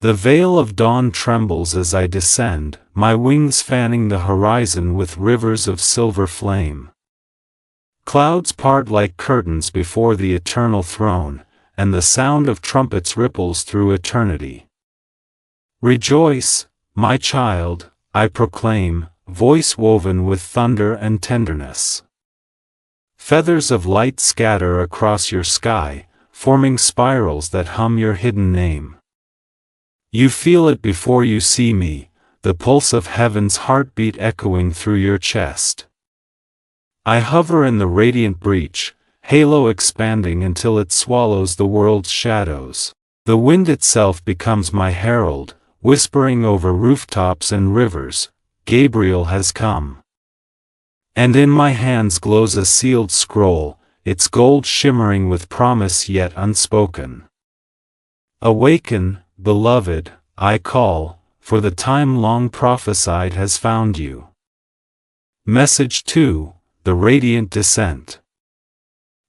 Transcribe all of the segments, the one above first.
The veil of dawn trembles as I descend, my wings fanning the horizon with rivers of silver flame. Clouds part like curtains before the eternal throne, and the sound of trumpets ripples through eternity. Rejoice, my child, I proclaim, voice woven with thunder and tenderness. Feathers of light scatter across your sky, forming spirals that hum your hidden name. You feel it before you see me, the pulse of heaven's heartbeat echoing through your chest. I hover in the radiant breach, halo expanding until it swallows the world's shadows. The wind itself becomes my herald, whispering over rooftops and rivers, Gabriel has come. And in my hands glows a sealed scroll, its gold shimmering with promise yet unspoken. Awaken, beloved, I call, for the time long prophesied has found you. Message 2, the radiant descent.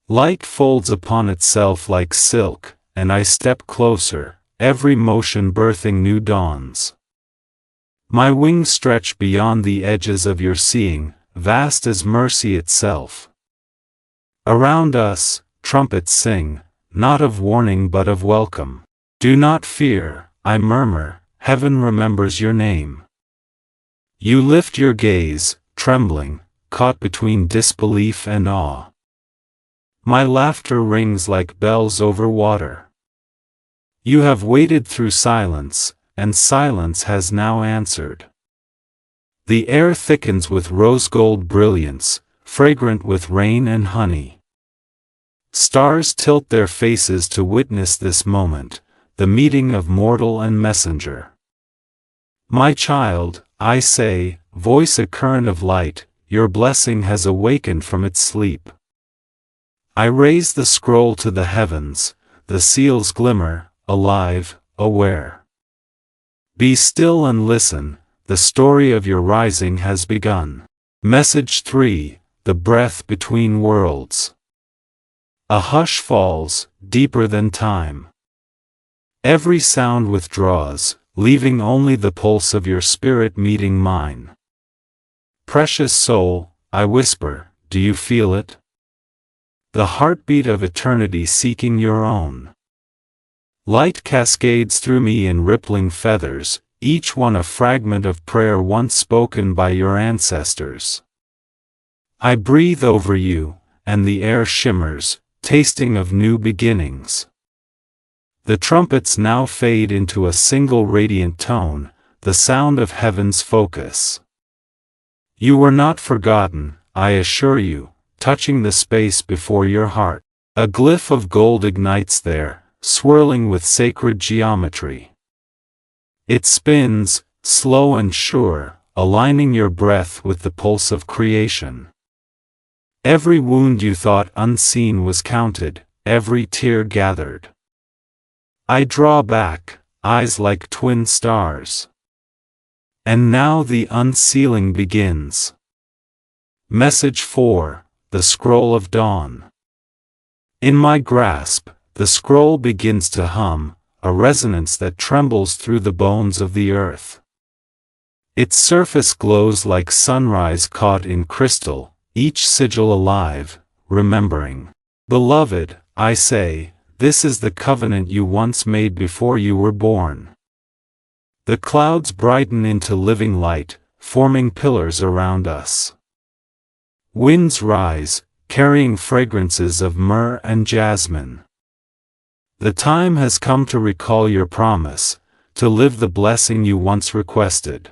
Light folds upon itself like silk, and I step closer, every motion birthing new dawns. My wings stretch beyond the edges of your seeing, vast as mercy itself. Around us, trumpets sing, not of warning but of welcome. Do not fear, I murmur, heaven remembers your name. You lift your gaze, trembling, caught between disbelief and awe. My laughter rings like bells over water. You have waited through silence, and silence has now answered. The air thickens with rose-gold brilliance, fragrant with rain and honey. Stars tilt their faces to witness this moment, the meeting of mortal and messenger. My child, I say, voice a current of light, your blessing has awakened from its sleep. I raise the scroll to the heavens, the seals glimmer, alive, aware. Be still and listen, the story of your rising has begun. Message 3, the breath between worlds. A hush falls, deeper than time. Every sound withdraws, leaving only the pulse of your spirit meeting mine. Precious soul, I whisper, do you feel it? The heartbeat of eternity seeking your own. Light cascades through me in rippling feathers, each one a fragment of prayer once spoken by your ancestors. I breathe over you, and the air shimmers, tasting of new beginnings. The trumpets now fade into a single radiant tone, the sound of heaven's focus. You were not forgotten, I assure you, touching the space before your heart. A glyph of gold ignites there, swirling with sacred geometry. It spins, slow and sure, aligning your breath with the pulse of creation. Every wound you thought unseen was counted, every tear gathered. I draw back, eyes like twin stars. And now the unsealing begins. Message 4, the scroll of dawn. In my grasp, the scroll begins to hum, a resonance that trembles through the bones of the earth. Its surface glows like sunrise caught in crystal, each sigil alive, remembering. Beloved, I say, this is the covenant you once made before you were born. The clouds brighten into living light, forming pillars around us. Winds rise, carrying fragrances of myrrh and jasmine. The time has come to recall your promise, to live the blessing you once requested.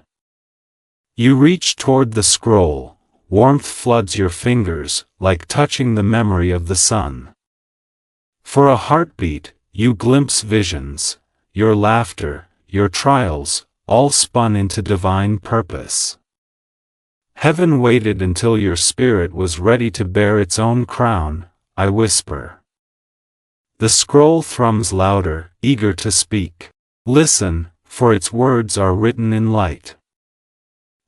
You reach toward the scroll, warmth floods your fingers, like touching the memory of the sun. For a heartbeat, you glimpse visions, your laughter, your trials, all spun into divine purpose. Heaven waited until your spirit was ready to bear its own crown, I whisper. The scroll thrums louder, eager to speak. Listen, for its words are written in light.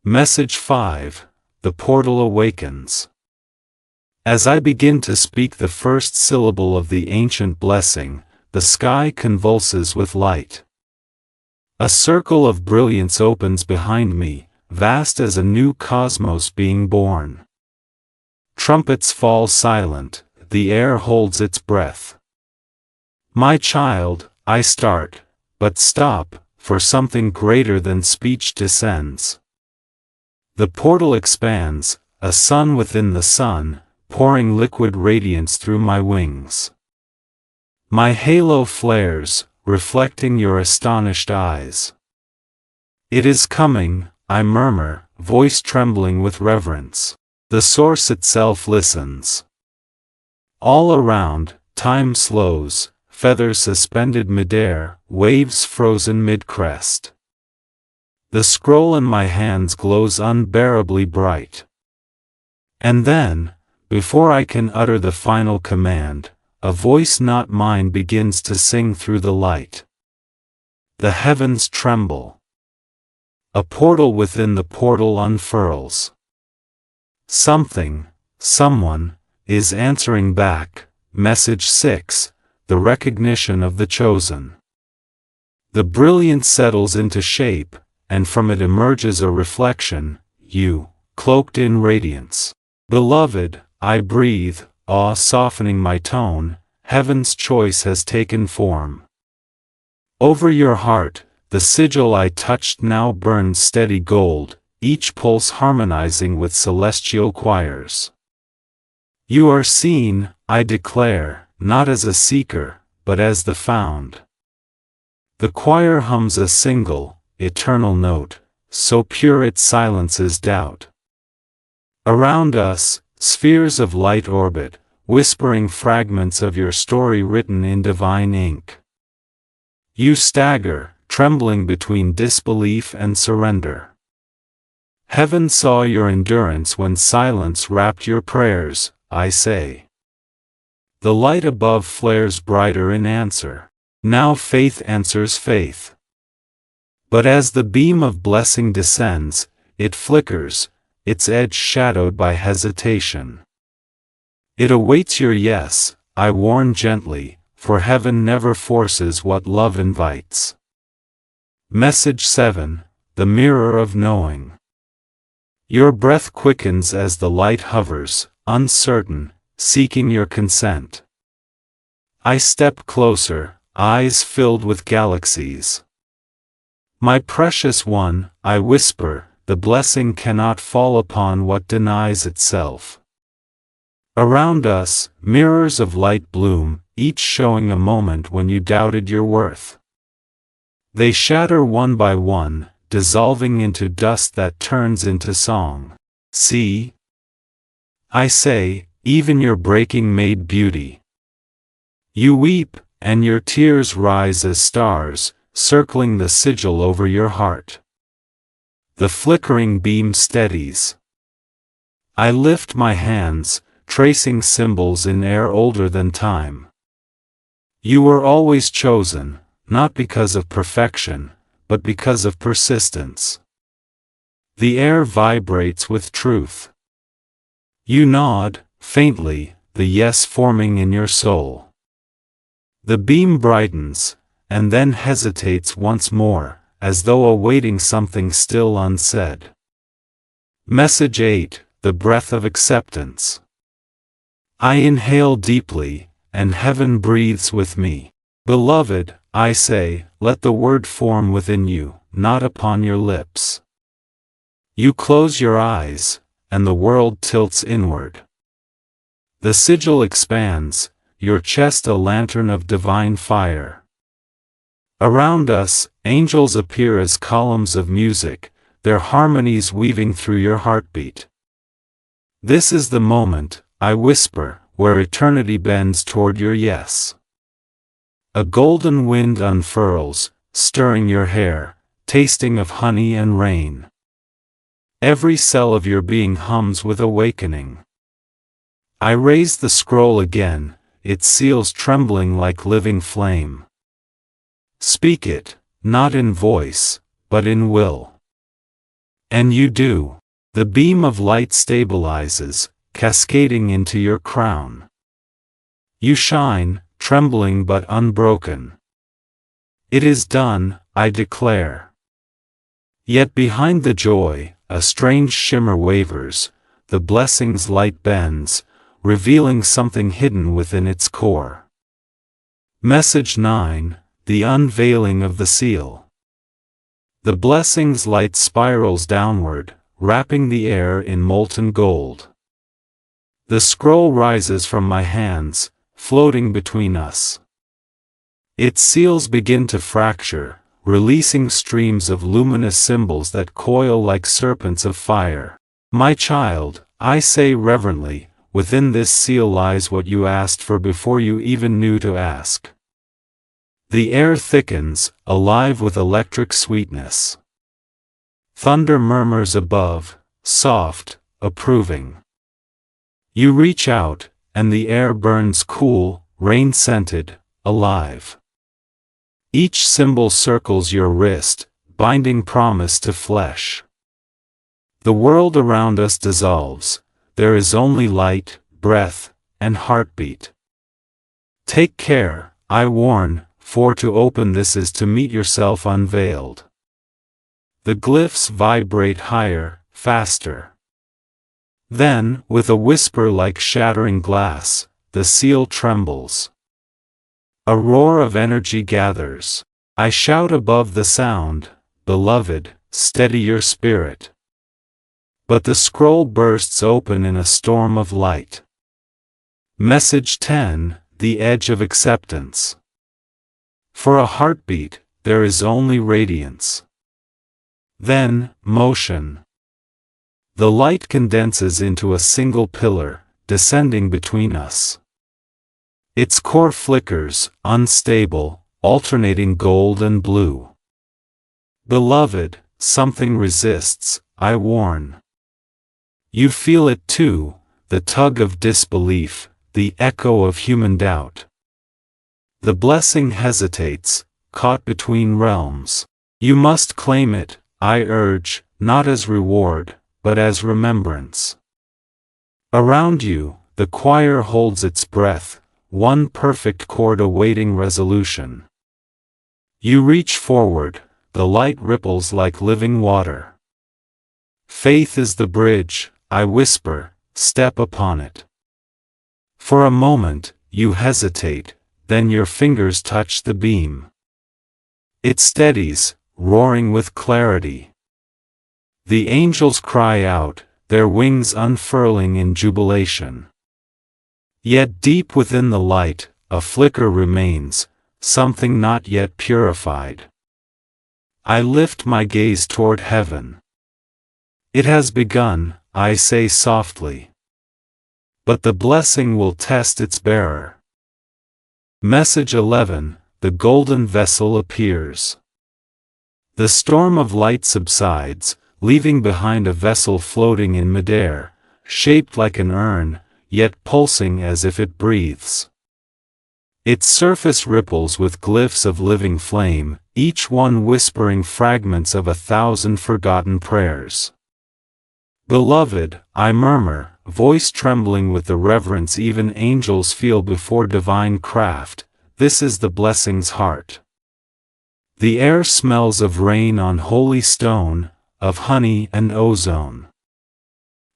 Message 5, the portal awakens. As I begin to speak the first syllable of the ancient blessing, the sky convulses with light. A circle of brilliance opens behind me, vast as a new cosmos being born. Trumpets fall silent, the air holds its breath. My child, I start, but stop, for something greater than speech descends. The portal expands, a sun within the sun, pouring liquid radiance through my wings. My halo flares, reflecting your astonished eyes. It is coming, I murmur, voice trembling with reverence. The source itself listens. All around, time slows, feathers suspended midair, waves frozen mid-crest. The scroll in my hands glows unbearably bright. And then, before I can utter the final command, a voice not mine begins to sing through the light. The heavens tremble. A portal within the portal unfurls. Something, someone, is answering back. Message 6, the recognition of the chosen. The brilliance settles into shape, and from it emerges a reflection, you, cloaked in radiance. Beloved, I breathe, awe softening my tone, heaven's choice has taken form. Over your heart, the sigil I touched now burns steady gold, each pulse harmonizing with celestial choirs. You are seen, I declare, not as a seeker, but as the found. The choir hums a single, eternal note, so pure it silences doubt. Around us, spheres of light orbit, whispering fragments of your story written in divine ink. You stagger, trembling between disbelief and surrender. Heaven saw your endurance when silence wrapped your prayers, I say. The light above flares brighter in answer. Now faith answers faith. But as the beam of blessing descends, it flickers, its edge shadowed by hesitation. It awaits your yes, I warn gently, for heaven never forces what love invites. Message 7, the mirror of knowing. Your breath quickens as the light hovers, uncertain, seeking your consent. I step closer, eyes filled with galaxies. My precious one, I whisper, the blessing cannot fall upon what denies itself. Around us, mirrors of light bloom, each showing a moment when you doubted your worth. They shatter one by one, dissolving into dust that turns into song. See? I say, even your breaking made beauty. You weep, and your tears rise as stars, circling the sigil over your heart. The flickering beam steadies. I lift my hands, tracing symbols in air older than time. You were always chosen, not because of perfection, but because of persistence. The air vibrates with truth. You nod, faintly, the yes forming in your soul. The beam brightens, and then hesitates once more, as though awaiting something still unsaid. Message 8, the breath of acceptance. I inhale deeply, and heaven breathes with me. Beloved, I say, let the word form within you, not upon your lips. You close your eyes, and the world tilts inward. The sigil expands, your chest a lantern of divine fire. Around us, angels appear as columns of music, their harmonies weaving through your heartbeat. This is the moment, I whisper, where eternity bends toward your yes. A golden wind unfurls, stirring your hair, tasting of honey and rain. Every cell of your being hums with awakening. I raise the scroll again, its seals trembling like living flame. Speak it, not in voice, but in will. And you do. The beam of light stabilizes, cascading into your crown. You shine, trembling but unbroken. It is done, I declare. Yet behind the joy, a strange shimmer wavers, the blessing's light bends, revealing something hidden within its core. Message 9, the unveiling of the seal. The blessing's light spirals downward, wrapping the air in molten gold. The scroll rises from my hands, floating between us. Its seals begin to fracture, releasing streams of luminous symbols that coil like serpents of fire. My child, I say reverently, within this seal lies what you asked for before you even knew to ask. The air thickens, alive with electric sweetness. Thunder murmurs above, soft, approving. You reach out, and the air burns cool, rain-scented, alive. Each symbol circles your wrist, binding promise to flesh. The world around us dissolves, there is only light, breath, and heartbeat. Take care, I warn, for to open this is to meet yourself unveiled. The glyphs vibrate higher, faster. Then, with a whisper like shattering glass, the seal trembles. A roar of energy gathers. I shout above the sound, beloved, steady your spirit. But the scroll bursts open in a storm of light. Message 10, the edge of acceptance. For a heartbeat, there is only radiance. Then, motion. The light condenses into a single pillar, descending between us. Its core flickers, unstable, alternating gold and blue. Beloved, something resists, I warn. You feel it too, the tug of disbelief, the echo of human doubt. The blessing hesitates, caught between realms. You must claim it, I urge, not as reward, but as remembrance. Around you, the choir holds its breath, one perfect chord awaiting resolution. You reach forward, the light ripples like living water. Faith is the bridge, I whisper, step upon it. For a moment, you hesitate, then your fingers touch the beam. It steadies, roaring with clarity. The angels cry out, their wings unfurling in jubilation. Yet deep within the light, a flicker remains, something not yet purified. I lift my gaze toward heaven. It has begun, I say softly. But the blessing will test its bearer. Message 11, the golden vessel appears. The storm of light subsides, leaving behind a vessel floating in midair, shaped like an urn, yet pulsing as if it breathes. Its surface ripples with glyphs of living flame, each one whispering fragments of 1,000 forgotten prayers. Beloved, I murmur, voice trembling with the reverence even angels feel before divine craft, this is the blessing's heart. The air smells of rain on holy stone, of honey and ozone.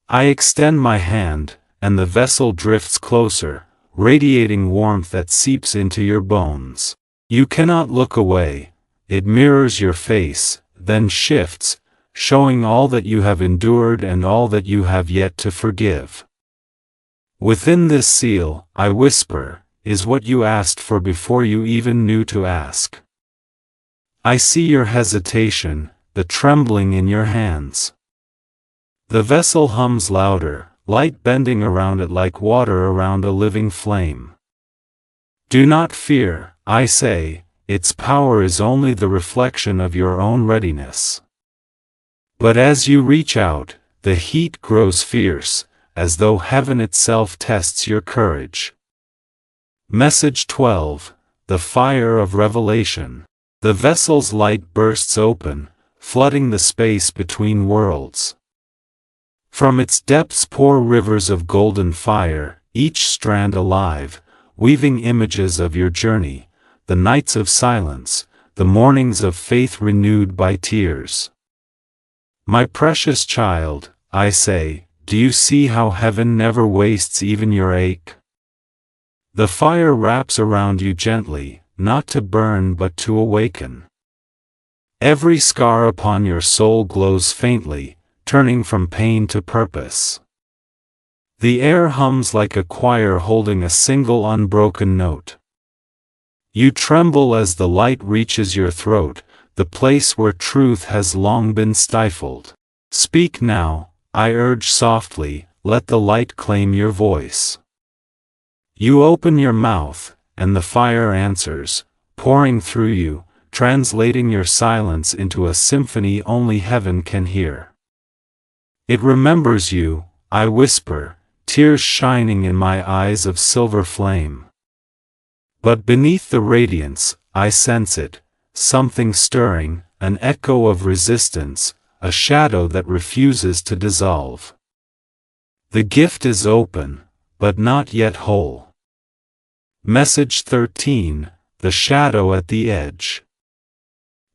I extend my hand, and the vessel drifts closer, radiating warmth that seeps into your bones. You cannot look away, it mirrors your face, then shifts, showing all that you have endured and all that you have yet to forgive. Within this seal, I whisper, is what you asked for before you even knew to ask. I see your hesitation, the trembling in your hands. The vessel hums louder, light bending around it like water around a living flame. Do not fear, I say, its power is only the reflection of your own readiness. But as you reach out, the heat grows fierce, as though heaven itself tests your courage. Message 12, the fire of revelation. The vessel's light bursts open, flooding the space between worlds. From its depths pour rivers of golden fire, each strand alive, weaving images of your journey, the nights of silence, the mornings of faith renewed by tears. My precious child, I say, do you see how heaven never wastes even your ache? The fire wraps around you gently, not to burn but to awaken. Every scar upon your soul glows faintly, turning from pain to purpose. The air hums like a choir holding a single unbroken note. You tremble as the light reaches your throat, the place where truth has long been stifled. Speak now, I urge softly, let the light claim your voice. You open your mouth, and the fire answers, pouring through you, translating your silence into a symphony only heaven can hear. It remembers you, I whisper, tears shining in my eyes of silver flame. But beneath the radiance, I sense it, something stirring, an echo of resistance, a shadow that refuses to dissolve. The gift is open, but not yet whole. Message 13, the shadow at the edge.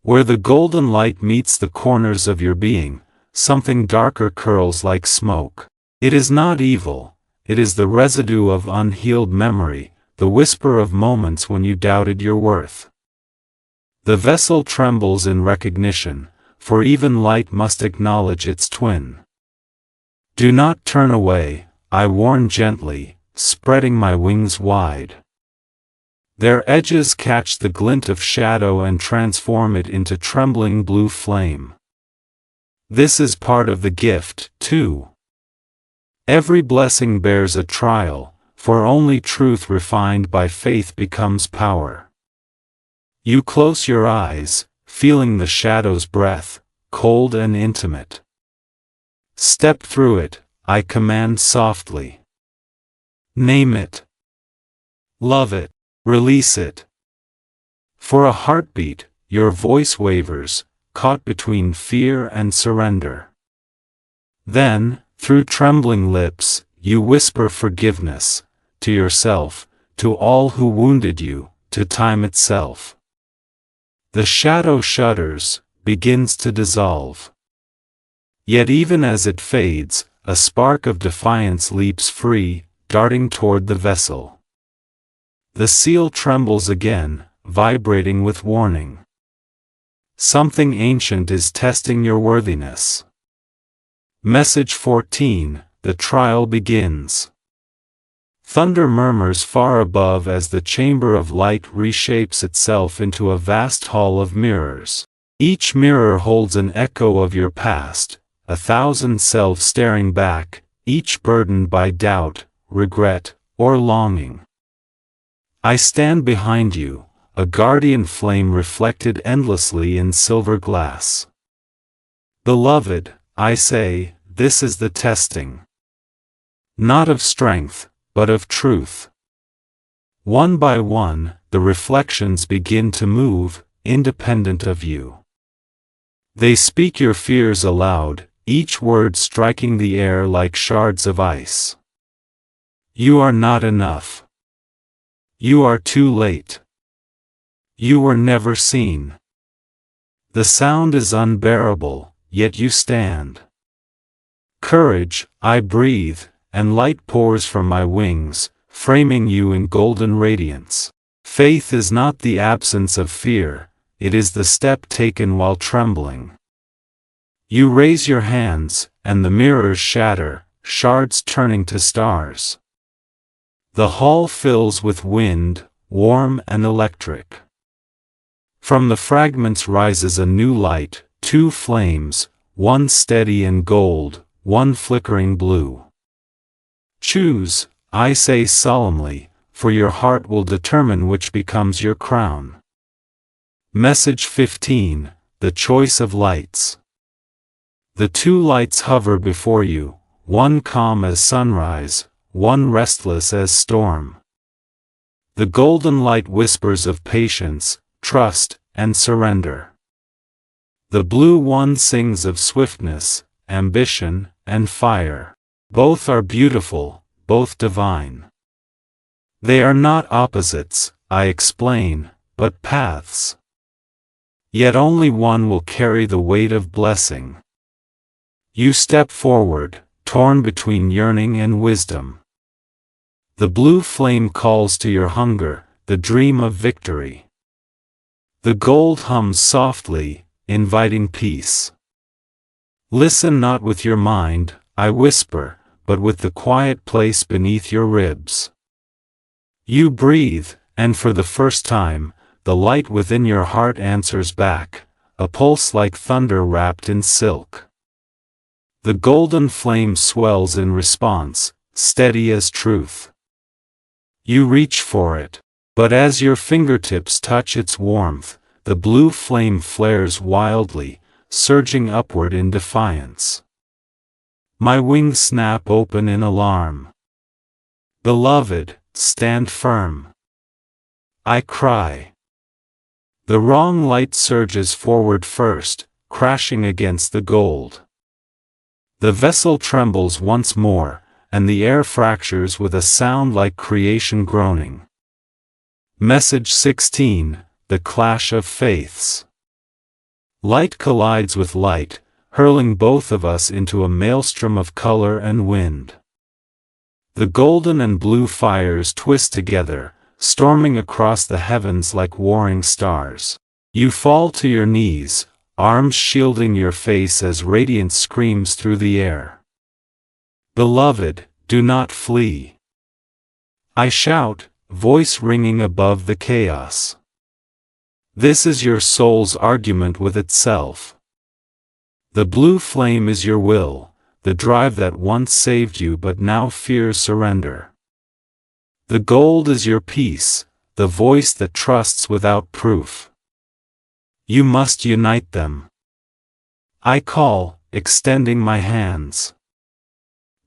Where the golden light meets the corners of your being, something darker curls like smoke. It is not evil, it is the residue of unhealed memory, the whisper of moments when you doubted your worth. The vessel trembles in recognition, for even light must acknowledge its twin. Do not turn away, I warn gently, spreading my wings wide. Their edges catch the glint of shadow and transform it into trembling blue flame. This is part of the gift, too. Every blessing bears a trial, for only truth refined by faith becomes power. You close your eyes, feeling the shadow's breath, cold and intimate. Step through it, I command softly. Name it. Love it. Release it. For a heartbeat, your voice wavers, caught between fear and surrender. Then, through trembling lips, you whisper forgiveness, to yourself, to all who wounded you, to time itself. The shadow shudders, begins to dissolve. Yet even as it fades, a spark of defiance leaps free, darting toward the vessel. The seal trembles again, vibrating with warning. Something ancient is testing your worthiness. Message 14, the trial begins. Thunder murmurs far above as the chamber of light reshapes itself into a vast hall of mirrors. Each mirror holds an echo of your past, 1,000 selves staring back, each burdened by doubt, regret, or longing. I stand behind you, a guardian flame reflected endlessly in silver glass. Beloved, I say, this is the testing. Not of strength, but of truth. One by one, the reflections begin to move, independent of you. They speak your fears aloud, each word striking the air like shards of ice. You are not enough. You are too late. You were never seen. The sound is unbearable, yet you stand. Courage, I breathe, and light pours from my wings, framing you in golden radiance. Faith is not the absence of fear, it is the step taken while trembling. You raise your hands, and the mirrors shatter, shards turning to stars. The hall fills with wind, warm and electric. From the fragments rises a new light, two flames, one steady and gold, one flickering blue. Choose, I say solemnly, for your heart will determine which becomes your crown. Message 15, the choice of lights. The two lights hover before you, one calm as sunrise, one restless as storm. The golden light whispers of patience, trust, and surrender. The blue one sings of swiftness, ambition, and fire. Both are beautiful, both divine. They are not opposites, I explain, but paths. Yet only one will carry the weight of blessing. You step forward, torn between yearning and wisdom. The blue flame calls to your hunger, the dream of victory. The gold hums softly, inviting peace. Listen not with your mind, I whisper, but with the quiet place beneath your ribs. You breathe, and for the first time, the light within your heart answers back, a pulse like thunder wrapped in silk. The golden flame swells in response, steady as truth. You reach for it, but as your fingertips touch its warmth, the blue flame flares wildly, surging upward in defiance. My wings snap open in alarm. Beloved, stand firm. I cry. The wrong light surges forward first, crashing against the gold. The vessel trembles once more, and the air fractures with a sound like creation groaning. Message 16, The Clash of Faiths. Light collides with light, hurling both of us into a maelstrom of color and wind. The golden and blue fires twist together, storming across the heavens like warring stars. You fall to your knees, arms shielding your face as radiance screams through the air. Beloved, do not flee. I shout, voice ringing above the chaos. This is your soul's argument with itself. The blue flame is your will, the drive that once saved you but now fears surrender. The gold is your peace, the voice that trusts without proof. You must unite them. I call, extending my hands.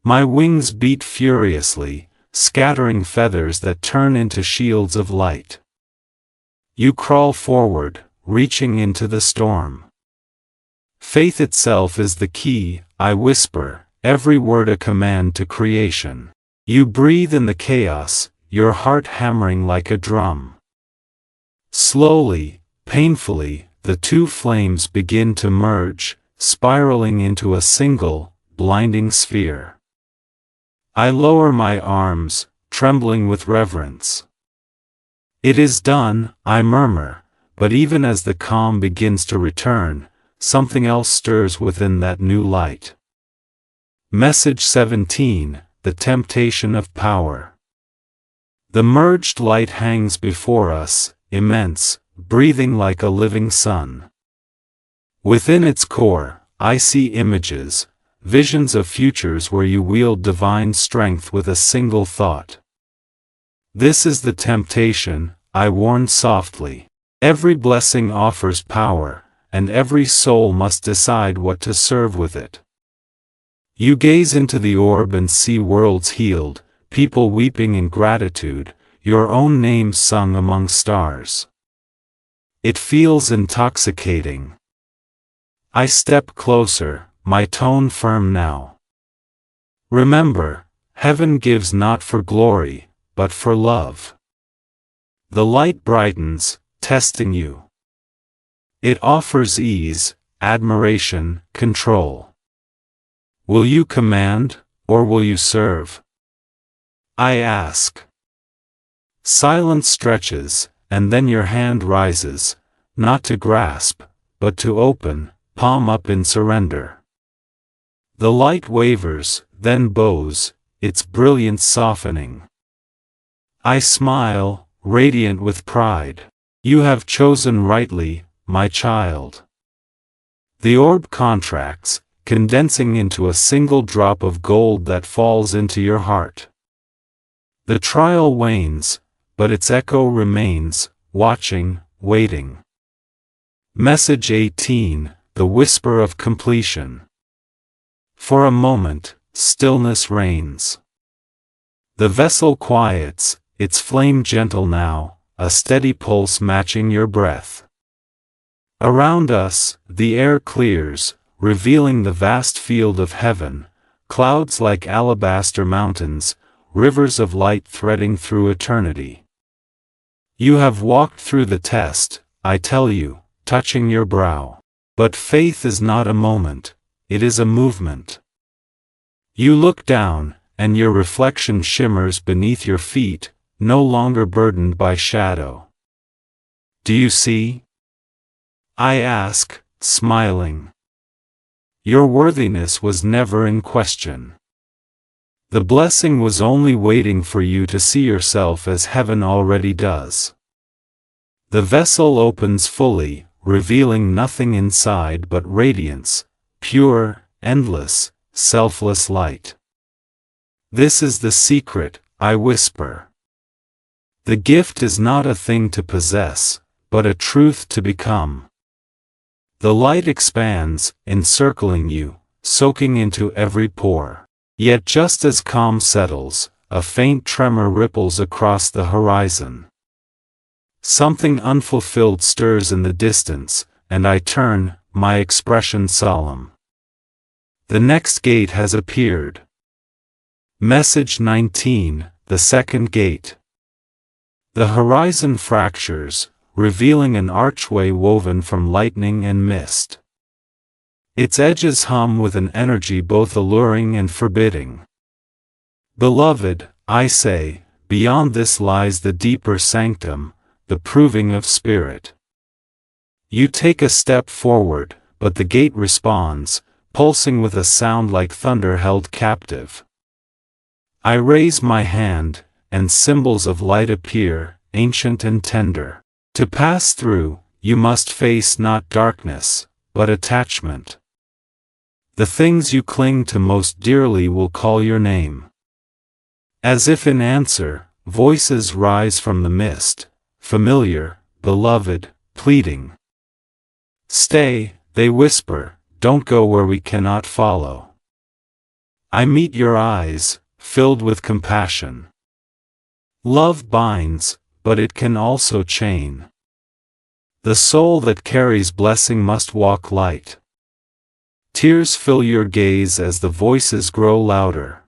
My wings beat furiously, scattering feathers that turn into shields of light. You crawl forward, reaching into the storm. Faith itself is the key, I whisper, every word a command to creation. You breathe in the chaos, your heart hammering like a drum. Slowly, painfully, the two flames begin to merge, spiraling into a single, blinding sphere. I lower my arms, trembling with reverence. It is done, I murmur, but even as the calm begins to return, something else stirs within that new light. Message 17, The Temptation of Power. The merged light hangs before us, immense, breathing like a living sun. Within its core, I see images, visions of futures where you wield divine strength with a single thought. This is the temptation, I warn softly. Every blessing offers power, and every soul must decide what to serve with it. You gaze into the orb and see worlds healed, people weeping in gratitude, your own name sung among stars. It feels intoxicating. I step closer, my tone firm now. Remember, heaven gives not for glory, but for love. The light brightens, testing you. It offers ease, admiration, control. Will you command, or will you serve? I ask. Silence stretches, and then your hand rises, not to grasp, but to open, palm up in surrender. The light wavers, then bows, its brilliance softening. I smile, radiant with pride. You have chosen rightly, my child. The orb contracts, condensing into a single drop of gold that falls into your heart. The trial wanes, but its echo remains, watching, waiting. Message 18, The Whisper of Completion. For a moment, stillness reigns. The vessel quiets, its flame gentle now, a steady pulse matching your breath. Around us, the air clears, revealing the vast field of heaven, clouds like alabaster mountains, rivers of light threading through eternity. You have walked through the test, I tell you, touching your brow. But faith is not a moment, it is a movement. You look down, and your reflection shimmers beneath your feet, no longer burdened by shadow. Do you see? I ask, smiling. Your worthiness was never in question. The blessing was only waiting for you to see yourself as heaven already does. The vessel opens fully, revealing nothing inside but radiance, pure, endless, selfless light. This is the secret, I whisper. The gift is not a thing to possess, but a truth to become. The light expands, encircling you, soaking into every pore. Yet just as calm settles, a faint tremor ripples across the horizon. Something unfulfilled stirs in the distance, and I turn, my expression solemn. The next gate has appeared. Message 19, the second gate. The horizon fractures, revealing an archway woven from lightning and mist. Its edges hum with an energy both alluring and forbidding. Beloved, I say, beyond this lies the deeper sanctum, the proving of spirit. You take a step forward, but the gate responds, pulsing with a sound like thunder held captive. I raise my hand, and symbols of light appear, ancient and tender. To pass through, you must face not darkness, but attachment. The things you cling to most dearly will call your name. As if in answer, voices rise from the mist, familiar, beloved, pleading. Stay, they whisper, don't go where we cannot follow. I meet your eyes, filled with compassion. Love binds, but it can also chain. The soul that carries blessing must walk light. Tears fill your gaze as the voices grow louder.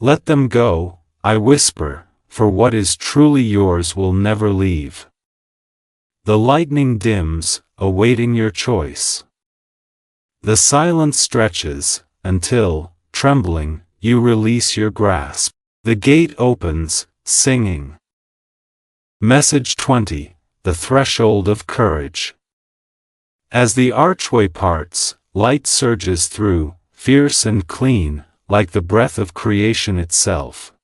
Let them go, I whisper, for what is truly yours will never leave. The lightning dims, awaiting your choice. The silence stretches, until, trembling, you release your grasp. The gate opens, singing. Message 20, the threshold of courage. As the archway parts, light surges through, fierce and clean, like the breath of creation itself.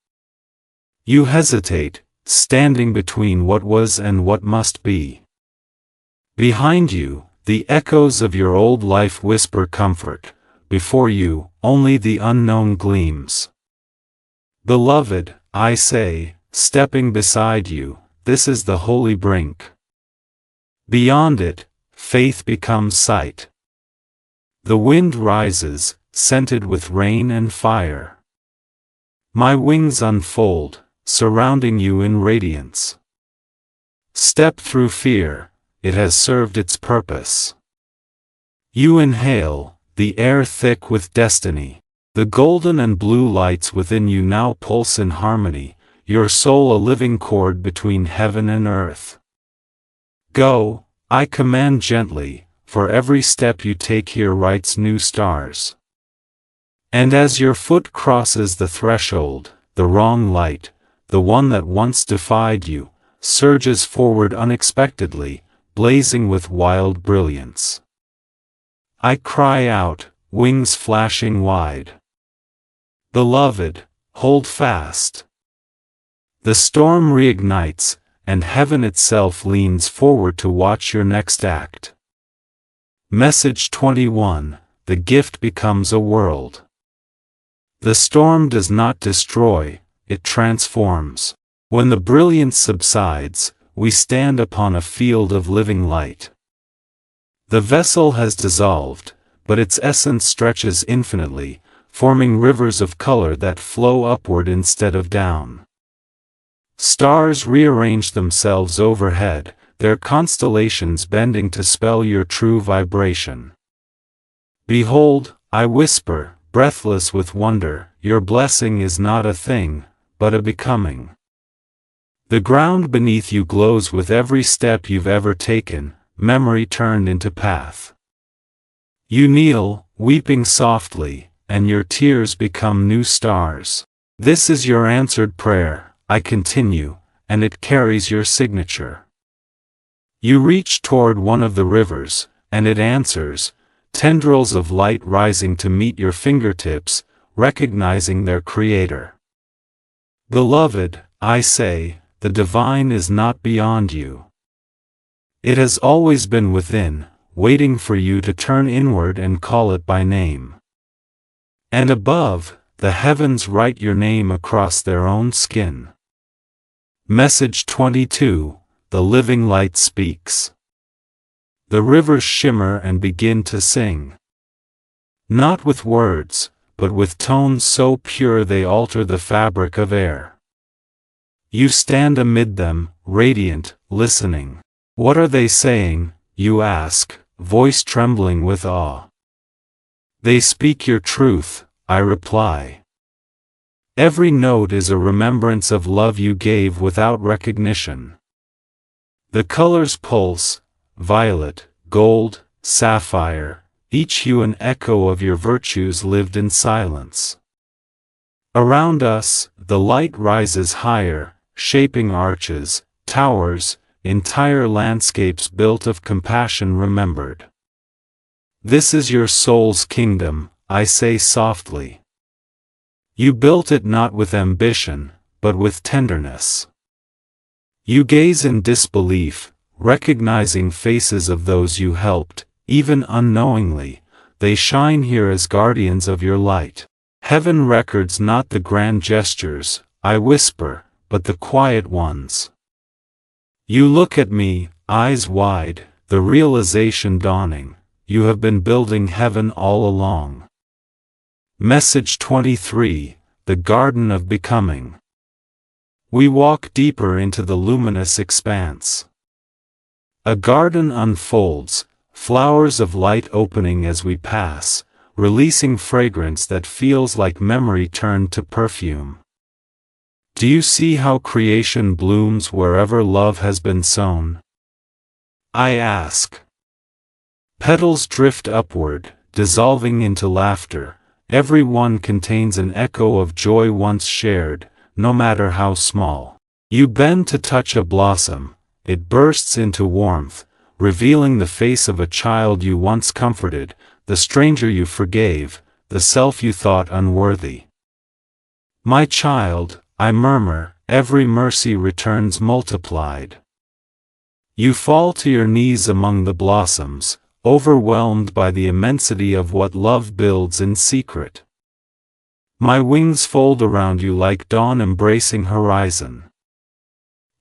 You hesitate, standing between what was and what must be. Behind you, the echoes of your old life whisper comfort. Before you, only the unknown gleams. Beloved, I say, stepping beside you, this is the holy brink. Beyond it, faith becomes sight. The wind rises, scented with rain and fire. My wings unfold, surrounding you in radiance. Step through fear, it has served its purpose. You inhale, the air thick with destiny. The golden and blue lights within you now pulse in harmony, your soul a living chord between heaven and earth. Go, I command gently, for every step you take here writes new stars. And as your foot crosses the threshold, the wrong light, the one that once defied you, surges forward unexpectedly, blazing with wild brilliance. I cry out, wings flashing wide. Beloved, hold fast. The storm reignites, and heaven itself leans forward to watch your next act. Message 21, the gift becomes a world. The storm does not destroy, it transforms. When the brilliance subsides, we stand upon a field of living light. The vessel has dissolved, but its essence stretches infinitely, forming rivers of color that flow upward instead of down. Stars rearrange themselves overhead, their constellations bending to spell your true vibration. Behold, I whisper, breathless with wonder, your blessing is not a thing, but a becoming. The ground beneath you glows with every step you've ever taken, memory turned into path. You kneel, weeping softly, and your tears become new stars. This is your answered prayer, I continue, and it carries your signature. You reach toward one of the rivers, and it answers, tendrils of light rising to meet your fingertips, recognizing their creator. Beloved, I say, the divine is not beyond you. It has always been within, waiting for you to turn inward and call it by name. And above, the heavens write your name across their own skin. Message 22, the living light speaks. The rivers shimmer and begin to sing. Not with words, but with tones so pure they alter the fabric of air. You stand amid them, radiant, listening. What are they saying, you ask, voice trembling with awe. They speak your truth, I reply. Every note is a remembrance of love you gave without recognition. The colors pulse, violet, gold, sapphire, each hue an echo of your virtues lived in silence. Around us, the light rises higher, shaping arches, towers, entire landscapes built of compassion remembered. This is your soul's kingdom, I say softly. You built it not with ambition, but with tenderness. You gaze in disbelief, recognizing faces of those you helped, even unknowingly, they shine here as guardians of your light. Heaven records not the grand gestures, I whisper, but the quiet ones. You look at me, eyes wide, the realization dawning, you have been building heaven all along. Message 23, the Garden of Becoming. We walk deeper into the luminous expanse. A garden unfolds, flowers of light opening as we pass, releasing fragrance that feels like memory turned to perfume. Do you see how creation blooms wherever love has been sown? I ask. Petals drift upward, dissolving into laughter. Every one contains an echo of joy once shared, no matter how small. You bend to touch a blossom, it bursts into warmth, revealing the face of a child you once comforted, the stranger you forgave, the self you thought unworthy. My child, I murmur, every mercy returns multiplied. You fall to your knees among the blossoms, overwhelmed by the immensity of what love builds in secret. My wings fold around you like dawn embracing horizon.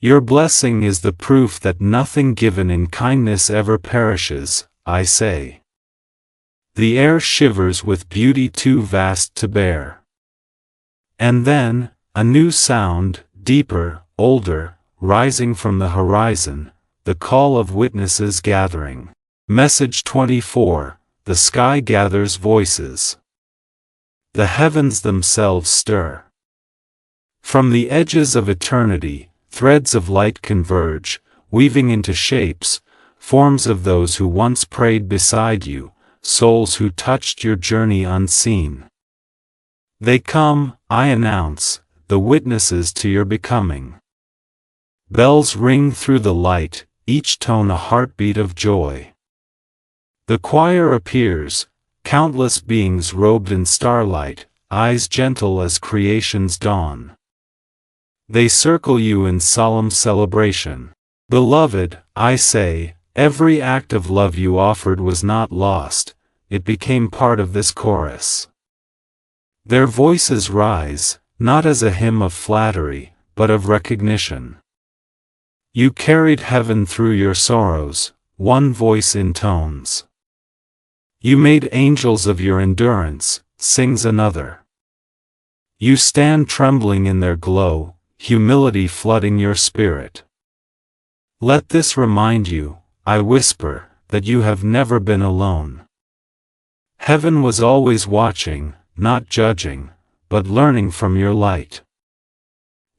Your blessing is the proof that nothing given in kindness ever perishes, I say. The air shivers with beauty too vast to bear. And then, a new sound, deeper, older, rising from the horizon, the call of witnesses gathering. Message 24, the sky gathers voices. The heavens themselves stir. From the edges of eternity, threads of light converge, weaving into shapes, forms of those who once prayed beside you, souls who touched your journey unseen. They come, I announce, the witnesses to your becoming. Bells ring through the light, each tone a heartbeat of joy. The choir appears, countless beings robed in starlight, eyes gentle as creation's dawn. They circle you in solemn celebration. Beloved, I say, every act of love you offered was not lost, it became part of this chorus. Their voices rise, not as a hymn of flattery, but of recognition. You carried heaven through your sorrows, one voice intones. You made angels of your endurance, sings another. You stand trembling in their glow, humility flooding your spirit. Let this remind you, I whisper, that you have never been alone. Heaven was always watching, not judging, but learning from your light.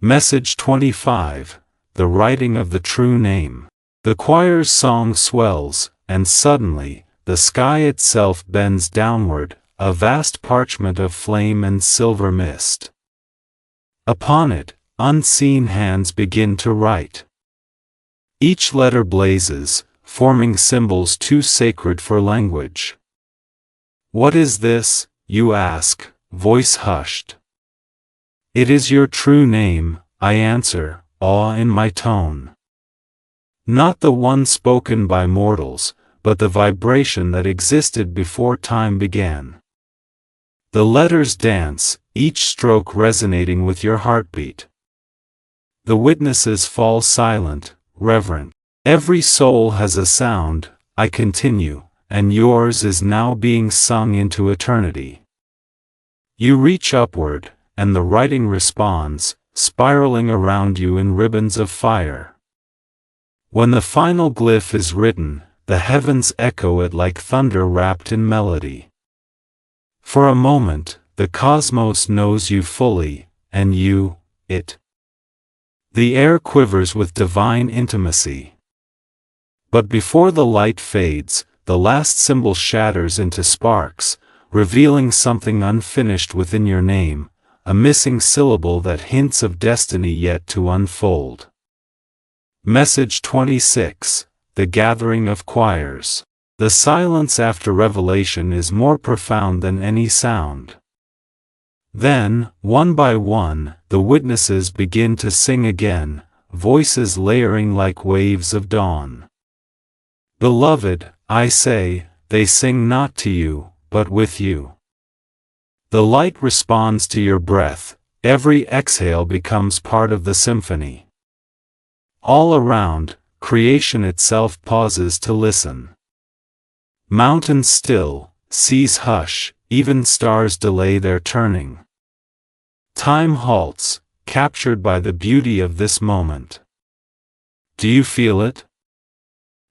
Message 25, the writing of the true name. The choir's song swells, and suddenly, the sky itself bends downward, a vast parchment of flame and silver mist. Upon it, unseen hands begin to write. Each letter blazes, forming symbols too sacred for language. What is this, you ask, voice hushed? It is your true name, I answer, awe in my tone. Not the one spoken by mortals, but the vibration that existed before time began. The letters dance, each stroke resonating with your heartbeat. The witnesses fall silent, reverent. Every soul has a sound, I continue, and yours is now being sung into eternity. You reach upward, and the writing responds, spiraling around you in ribbons of fire. When the final glyph is written, the heavens echo it like thunder wrapped in melody. For a moment, the cosmos knows you fully, and you, it. The air quivers with divine intimacy. But before the light fades, the last symbol shatters into sparks, revealing something unfinished within your name, a missing syllable that hints of destiny yet to unfold. Message 26, The Gathering of Choirs. The silence after revelation is more profound than any sound. Then, one by one, the witnesses begin to sing again, voices layering like waves of dawn. Beloved, I say, they sing not to you, but with you. The light responds to your breath, every exhale becomes part of the symphony. All around, creation itself pauses to listen. Mountains still, seas hush, even stars delay their turning. Time halts, captured by the beauty of this moment. Do you feel it?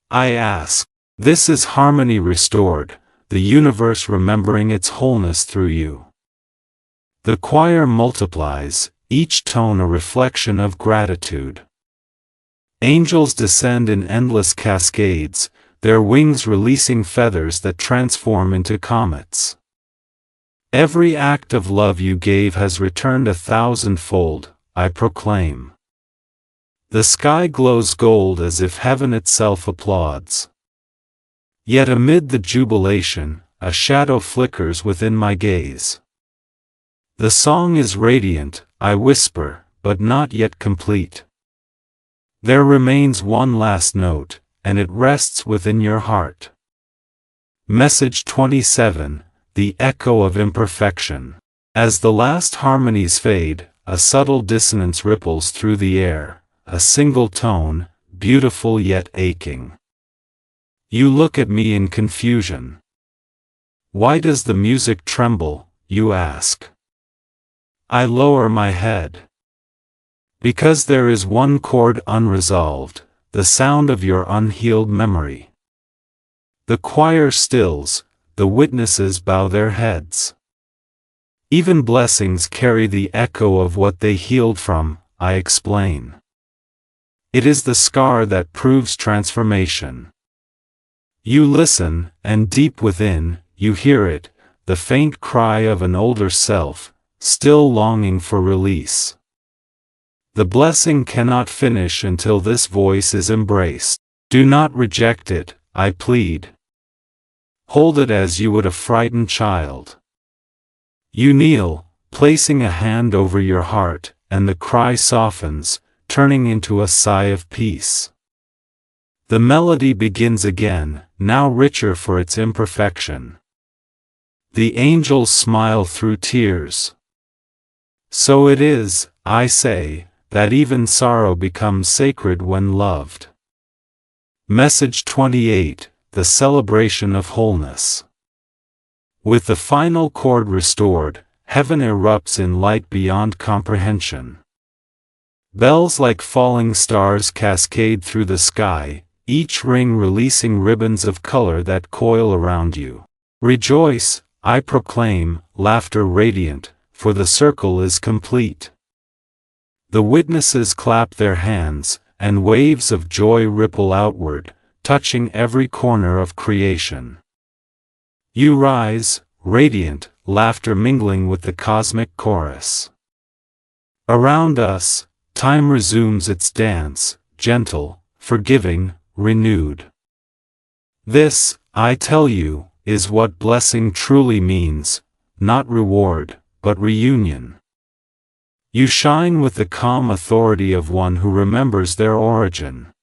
I ask. This is harmony restored, the universe remembering its wholeness through you. The choir multiplies, each tone a reflection of gratitude. Angels descend in endless cascades, their wings releasing feathers that transform into comets. Every act of love you gave has returned 1,000-fold, I proclaim. The sky glows gold as if heaven itself applauds. Yet amid the jubilation, a shadow flickers within my gaze. The song is radiant, I whisper, but not yet complete. There remains one last note, and it rests within your heart. Message 27, The Echo of Imperfection. As the last harmonies fade, a subtle dissonance ripples through the air, a single tone, beautiful yet aching. You look at me in confusion. Why does the music tremble, you ask? I lower my head. Because there is one chord unresolved, the sound of your unhealed memory. The choir stills, the witnesses bow their heads. Even blessings carry the echo of what they healed from, I explain. It is the scar that proves transformation. You listen, and deep within, you hear it, the faint cry of an older self, still longing for release. The blessing cannot finish until this voice is embraced. Do not reject it, I plead. Hold it as you would a frightened child. You kneel, placing a hand over your heart, and the cry softens, turning into a sigh of peace. The melody begins again, now richer for its imperfection. The angels smile through tears. So it is, I say, that even sorrow becomes sacred when loved. Message 28, The Celebration of Wholeness. With the final chord restored, heaven erupts in light beyond comprehension. Bells like falling stars cascade through the sky, each ring releasing ribbons of color that coil around you. Rejoice, I proclaim, laughter radiant, for the circle is complete. The witnesses clap their hands, and waves of joy ripple outward, touching every corner of creation. You rise, radiant, laughter mingling with the cosmic chorus. Around us, time resumes its dance, gentle, forgiving, renewed. This, I tell you, is what blessing truly means, not reward, but reunion. You shine with the calm authority of one who remembers their origin.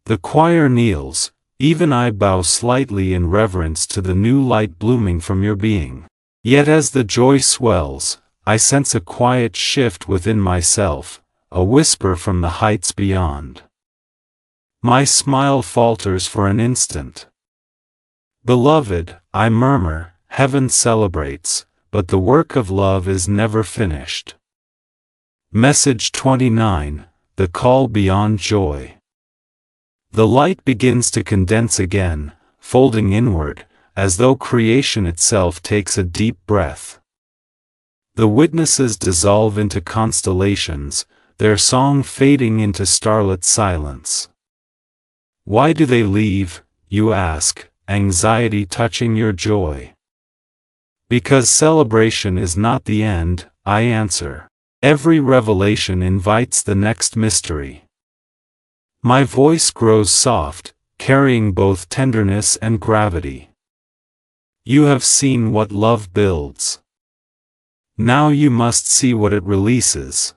The choir kneels, even I bow slightly in reverence to the new light blooming from your being. Yet as the joy swells, I sense a quiet shift within myself, a whisper from the heights beyond. My smile falters for an instant. Beloved, I murmur, heaven celebrates, but the work of love is never finished. Message 29, The Call Beyond Joy. The light begins to condense again, folding inward, as though creation itself takes a deep breath. The witnesses dissolve into constellations, their song fading into starlit silence. Why do they leave, you ask, anxiety touching your joy? Because celebration is not the end, I answer. Every revelation invites the next mystery. My voice grows soft, carrying both tenderness and gravity. You have seen what love builds. Now you must see what it releases.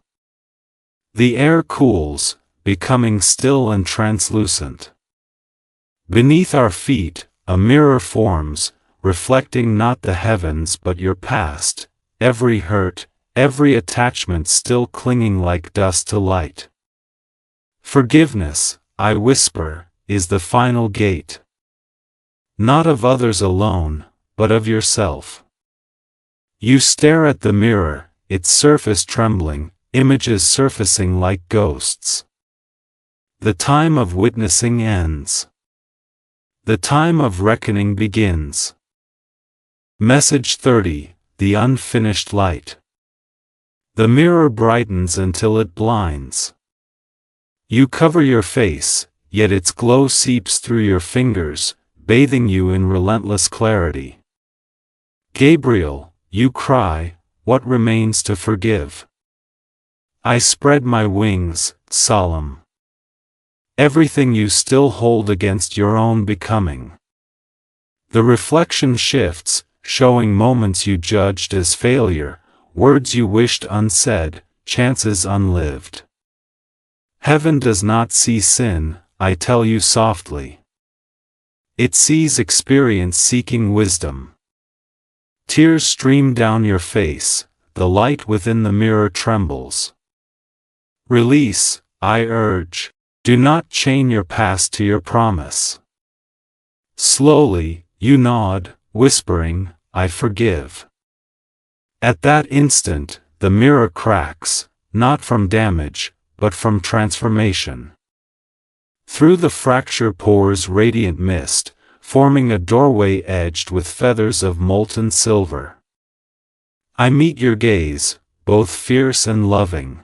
The air cools, becoming still and translucent. Beneath our feet, a mirror forms, reflecting not the heavens but your past, every hurt, every attachment still clinging like dust to light. Forgiveness, I whisper, is the final gate. Not of others alone, but of yourself. You stare at the mirror, its surface trembling, images surfacing like ghosts. The time of witnessing ends. The time of reckoning begins. Message 30, The Unfinished Light. The mirror brightens until it blinds. You cover your face, yet its glow seeps through your fingers, bathing you in relentless clarity. Gabriel, you cry, what remains to forgive? I spread my wings, solemn. Everything you still hold against your own becoming. The reflection shifts, showing moments you judged as failure, words you wished unsaid, chances unlived. Heaven does not see sin, I tell you softly. It sees experience seeking wisdom. Tears stream down your face, the light within the mirror trembles. Release, I urge. Do not chain your past to your promise. Slowly, you nod, whispering, I forgive. At that instant, the mirror cracks, not from damage, but from transformation. Through the fracture pours radiant mist, forming a doorway edged with feathers of molten silver. I meet your gaze, both fierce and loving.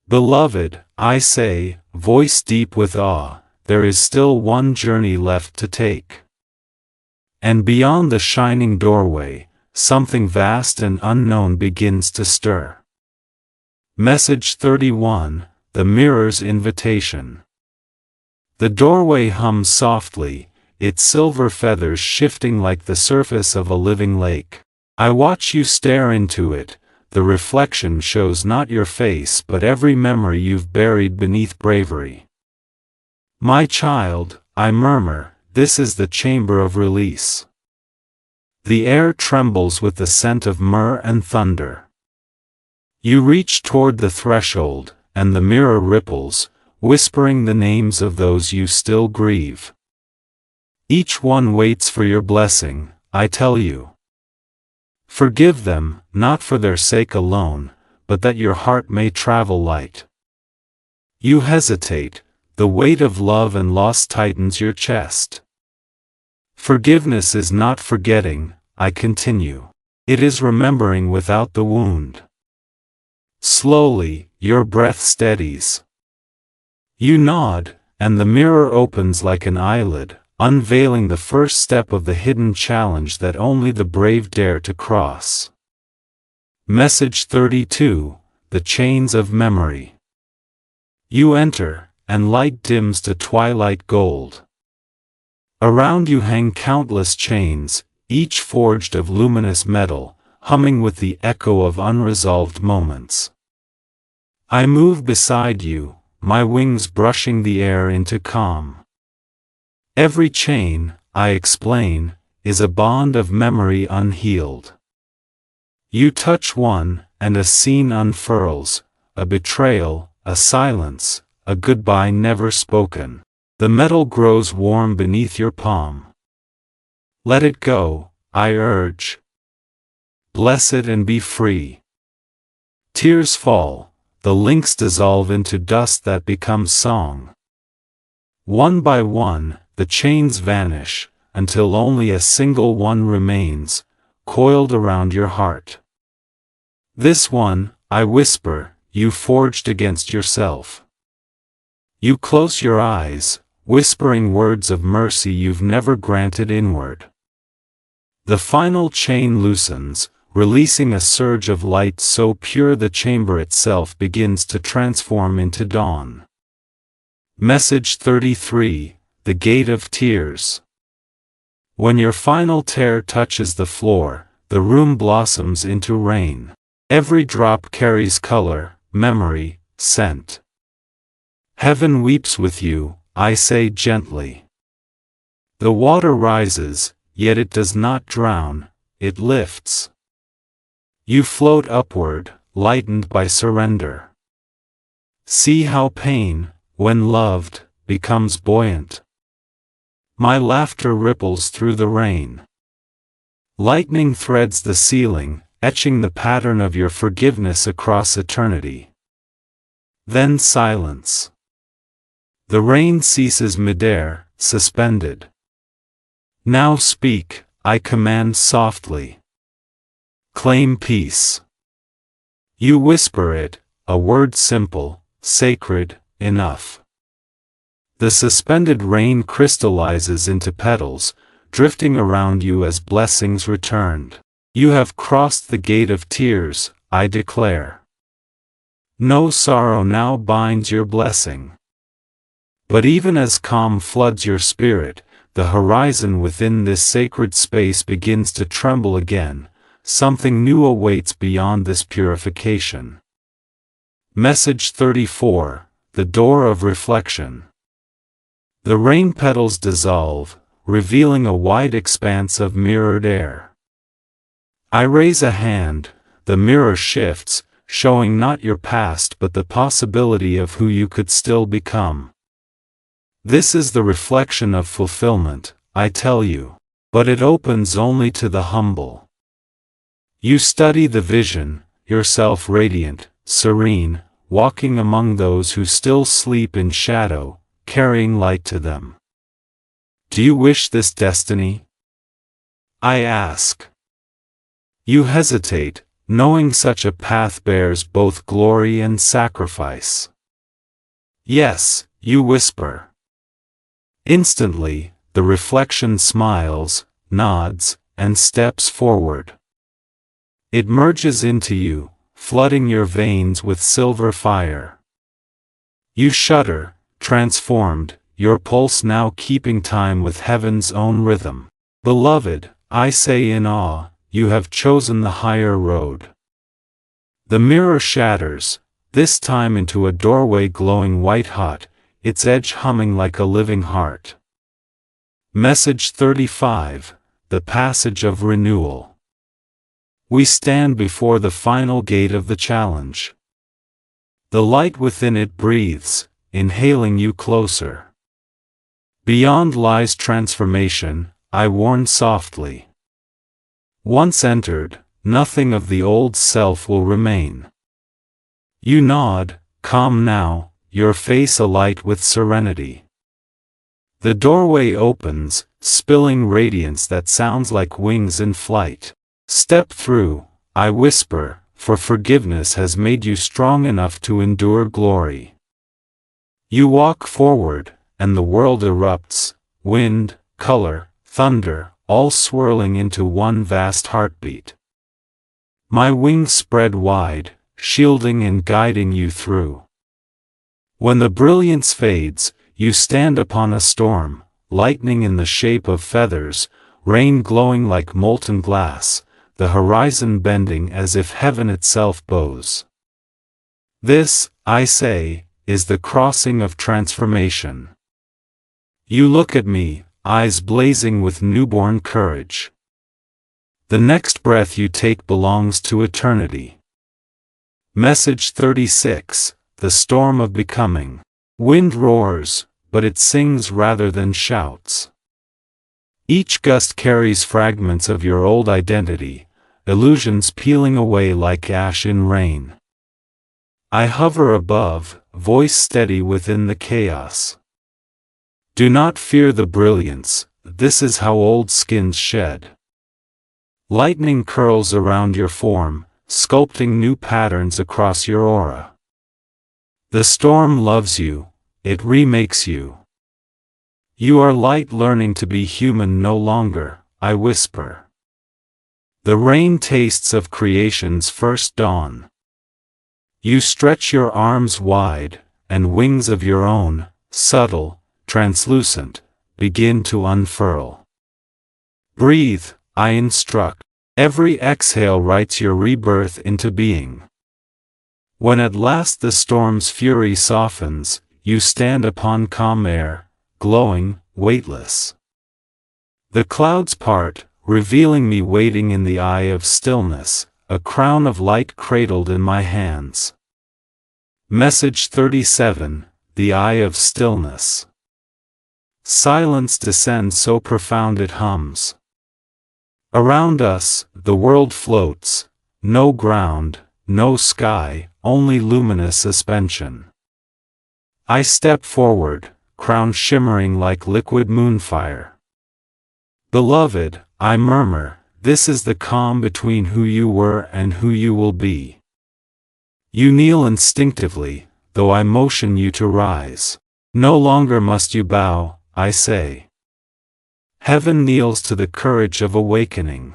Beloved, I say, voice deep with awe, there is still one journey left to take. And beyond the shining doorway, something vast and unknown begins to stir. Message 31, The Mirror's Invitation. The doorway hums softly, its silver feathers shifting like the surface of a living lake. I watch you stare into it. The reflection shows not your face but every memory you've buried beneath bravery. My child, I murmur, this is the chamber of release. The air trembles with the scent of myrrh and thunder. You reach toward the threshold, and the mirror ripples, whispering the names of those you still grieve. Each one waits for your blessing, I tell you. Forgive them, not for their sake alone, but that your heart may travel light. You hesitate, the weight of love and loss tightens your chest. Forgiveness is not forgetting, I continue. It is remembering without the wound. Slowly, your breath steadies. You nod, and the mirror opens like an eyelid, unveiling the first step of the hidden challenge that only the brave dare to cross. Message 32, The Chains of Memory. You enter, and light dims to twilight gold. Around you hang countless chains, each forged of luminous metal, humming with the echo of unresolved moments. I move beside you, my wings brushing the air into calm. Every chain, I explain, is a bond of memory unhealed. You touch one, and a scene unfurls, a betrayal, a silence, a goodbye never spoken. The metal grows warm beneath your palm. Let it go, I urge. Bless it and be free. Tears fall, the links dissolve into dust that becomes song. One by one, the chains vanish, until only a single one remains, coiled around your heart. This one, I whisper, you forged against yourself. You close your eyes, whispering words of mercy you've never granted inward. The final chain loosens, releasing a surge of light so pure the chamber itself begins to transform into dawn. Message 33, The Gate of Tears. When your final tear touches the floor, the room blossoms into rain. Every drop carries color, memory, scent. Heaven weeps with you, I say gently. The water rises, yet it does not drown, it lifts. You float upward, lightened by surrender. See how pain, when loved, becomes buoyant. My laughter ripples through the rain. Lightning threads the ceiling, etching the pattern of your forgiveness across eternity. Then silence. The rain ceases midair, suspended. Now speak, I command softly. Claim peace. You whisper it, a word simple, sacred, enough. The suspended rain crystallizes into petals, drifting around you as blessings returned. You have crossed the gate of tears, I declare. No sorrow now binds your blessing. But even as calm floods your spirit, the horizon within this sacred space begins to tremble again. Something new awaits beyond this purification. Message 34, The Door of Reflection. The rain petals dissolve, revealing a wide expanse of mirrored air. I raise a hand, the mirror shifts, showing not your past but the possibility of who you could still become. This is the reflection of fulfillment, I tell you, but it opens only to the humble. You study the vision, yourself radiant, serene, walking among those who still sleep in shadow, carrying light to them. Do you wish this destiny? I ask. You hesitate, knowing such a path bears both glory and sacrifice. Yes, you whisper. Instantly, the reflection smiles, nods, and steps forward. It merges into you, flooding your veins with silver fire. You shudder, transformed, your pulse now keeping time with heaven's own rhythm. Beloved, I say in awe, you have chosen the higher road. The mirror shatters, this time into a doorway glowing white-hot, its edge humming like a living heart. Message 35, The Passage of Renewal. We stand before the final gate of the challenge. The light within it breathes, inhaling you closer. Beyond lies transformation, I warn softly. Once entered, nothing of the old self will remain. You nod, calm now, your face alight with serenity. The doorway opens, spilling radiance that sounds like wings in flight. Step through, I whisper, for forgiveness has made you strong enough to endure glory. You walk forward, and the world erupts, wind, color, thunder, all swirling into one vast heartbeat. My wings spread wide, shielding and guiding you through. When the brilliance fades, you stand upon a storm, lightning in the shape of feathers, rain glowing like molten glass, the horizon bending as if heaven itself bows. This, I say, is the crossing of transformation. You look at me, eyes blazing with newborn courage. The next breath you take belongs to eternity. Message 36, the storm of becoming. Wind roars, but it sings rather than shouts. Each gust carries fragments of your old identity, illusions peeling away like ash in rain. I hover above, voice steady within the chaos. Do not fear the brilliance, this is how old skins shed. Lightning curls around your form, sculpting new patterns across your aura. The storm loves you, it remakes you. You are light learning to be human no longer, I whisper. The rain tastes of creation's first dawn. You stretch your arms wide, and wings of your own, subtle, translucent, begin to unfurl. Breathe, I instruct. Every exhale writes your rebirth into being. When at last the storm's fury softens, you stand upon calm air, glowing, weightless. The clouds part, revealing me waiting in the eye of stillness, a crown of light cradled in my hands. Message 37, the eye of stillness. Silence descends so profound it hums. Around us, the world floats, no ground, no sky, only luminous suspension. I step forward, crown shimmering like liquid moonfire. Beloved, I murmur, this is the calm between who you were and who you will be. You kneel instinctively, though I motion you to rise. No longer must you bow, I say. Heaven kneels to the courage of awakening.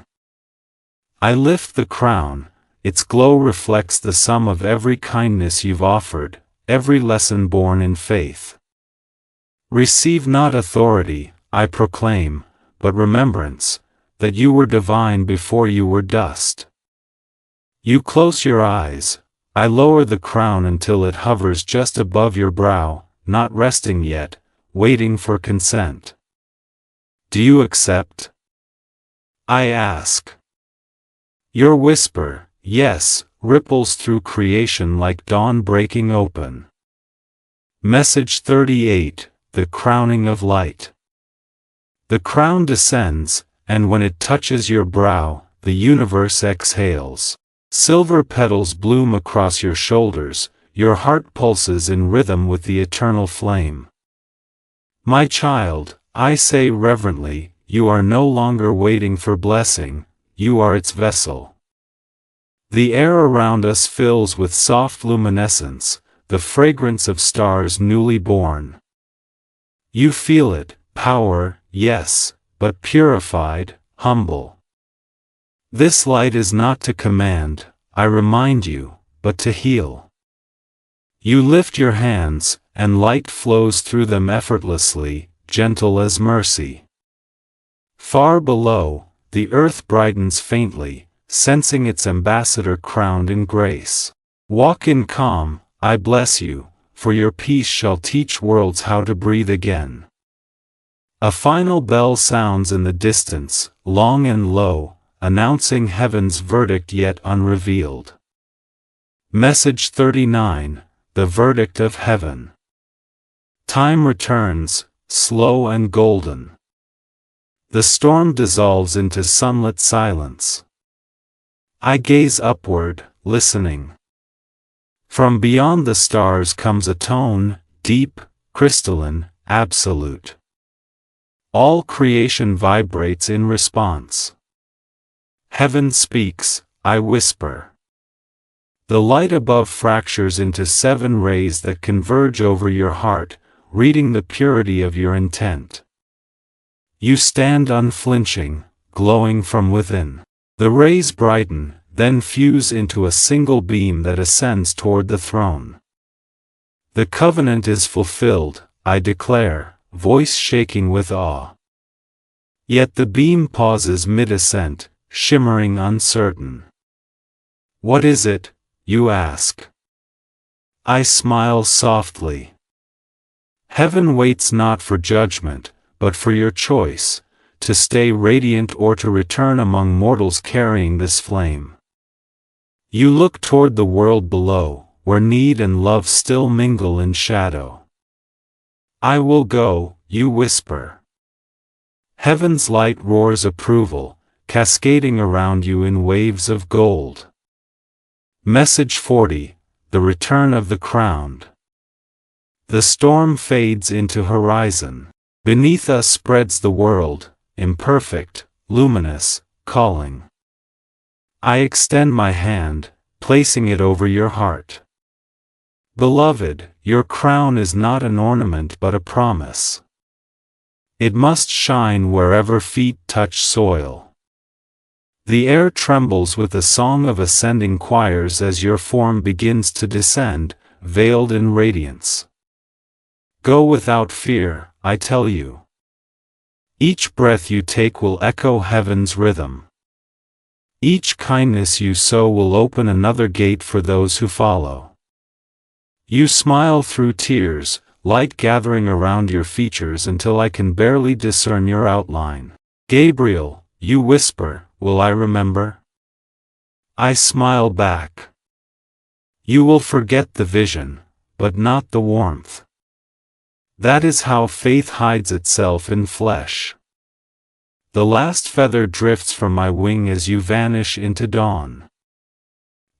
I lift the crown, its glow reflects the sum of every kindness you've offered, every lesson born in faith. Receive not authority, I proclaim, but remembrance, that you were divine before you were dust. You close your eyes, I lower the crown until it hovers just above your brow, not resting yet, waiting for consent. Do you accept? I ask. Your whisper, yes, ripples through creation like dawn breaking open. Message 38, the crowning of light. The crown descends, and when it touches your brow, the universe exhales. Silver petals bloom across your shoulders, your heart pulses in rhythm with the eternal flame. My child, I say reverently, you are no longer waiting for blessing, you are its vessel. The air around us fills with soft luminescence, the fragrance of stars newly born. You feel it, power, yes, but purified, humble. This light is not to command, I remind you, but to heal. You lift your hands, and light flows through them effortlessly, gentle as mercy. Far below, the earth brightens faintly, sensing its ambassador crowned in grace. Walk in calm, I bless you, for your peace shall teach worlds how to breathe again. A final bell sounds in the distance, long and low, announcing heaven's verdict yet unrevealed. Message 39, the verdict of heaven. Time returns, slow and golden. The storm dissolves into sunlit silence. I gaze upward, listening. From beyond the stars comes a tone, deep, crystalline, absolute. All creation vibrates in response. Heaven speaks, I whisper. The light above fractures into 7 rays that converge over your heart, reading the purity of your intent. You stand unflinching, glowing from within. The rays brighten, then fuse into a single beam that ascends toward the throne. The covenant is fulfilled, I declare, voice shaking with awe. Yet the beam pauses mid-ascent, shimmering uncertain. What is it, you ask? I smile softly. Heaven waits not for judgment, but for your choice, to stay radiant or to return among mortals carrying this flame. You look toward the world below, where need and love still mingle in shadow. I will go, you whisper. Heaven's light roars approval, cascading around you in waves of gold. Message 40, the return of the crowned. The storm fades into horizon. Beneath us spreads the world, imperfect, luminous, calling. I extend my hand, placing it over your heart. Beloved, your crown is not an ornament but a promise. It must shine wherever feet touch soil. The air trembles with the song of ascending choirs as your form begins to descend, veiled in radiance. Go without fear, I tell you. Each breath you take will echo heaven's rhythm. Each kindness you sow will open another gate for those who follow. You smile through tears, light gathering around your features until I can barely discern your outline. Gabriel, you whisper, will I remember? I smile back. You will forget the vision, but not the warmth. That is how faith hides itself in flesh. The last feather drifts from my wing as you vanish into dawn.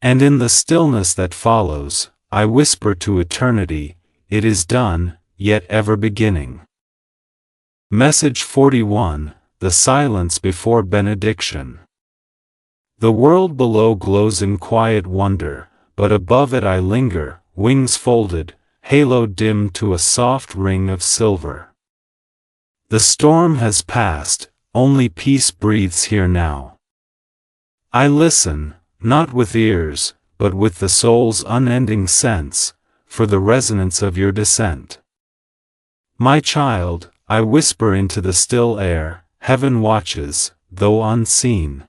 And in the stillness that follows, I whisper to eternity, it is done, yet ever beginning. Message 41, the silence before benediction. The world below glows in quiet wonder, but above it I linger, wings folded, halo dimmed to a soft ring of silver. The storm has passed, only peace breathes here now. I listen, not with ears, but with the soul's unending sense, for the resonance of your descent. My child, I whisper into the still air, heaven watches, though unseen.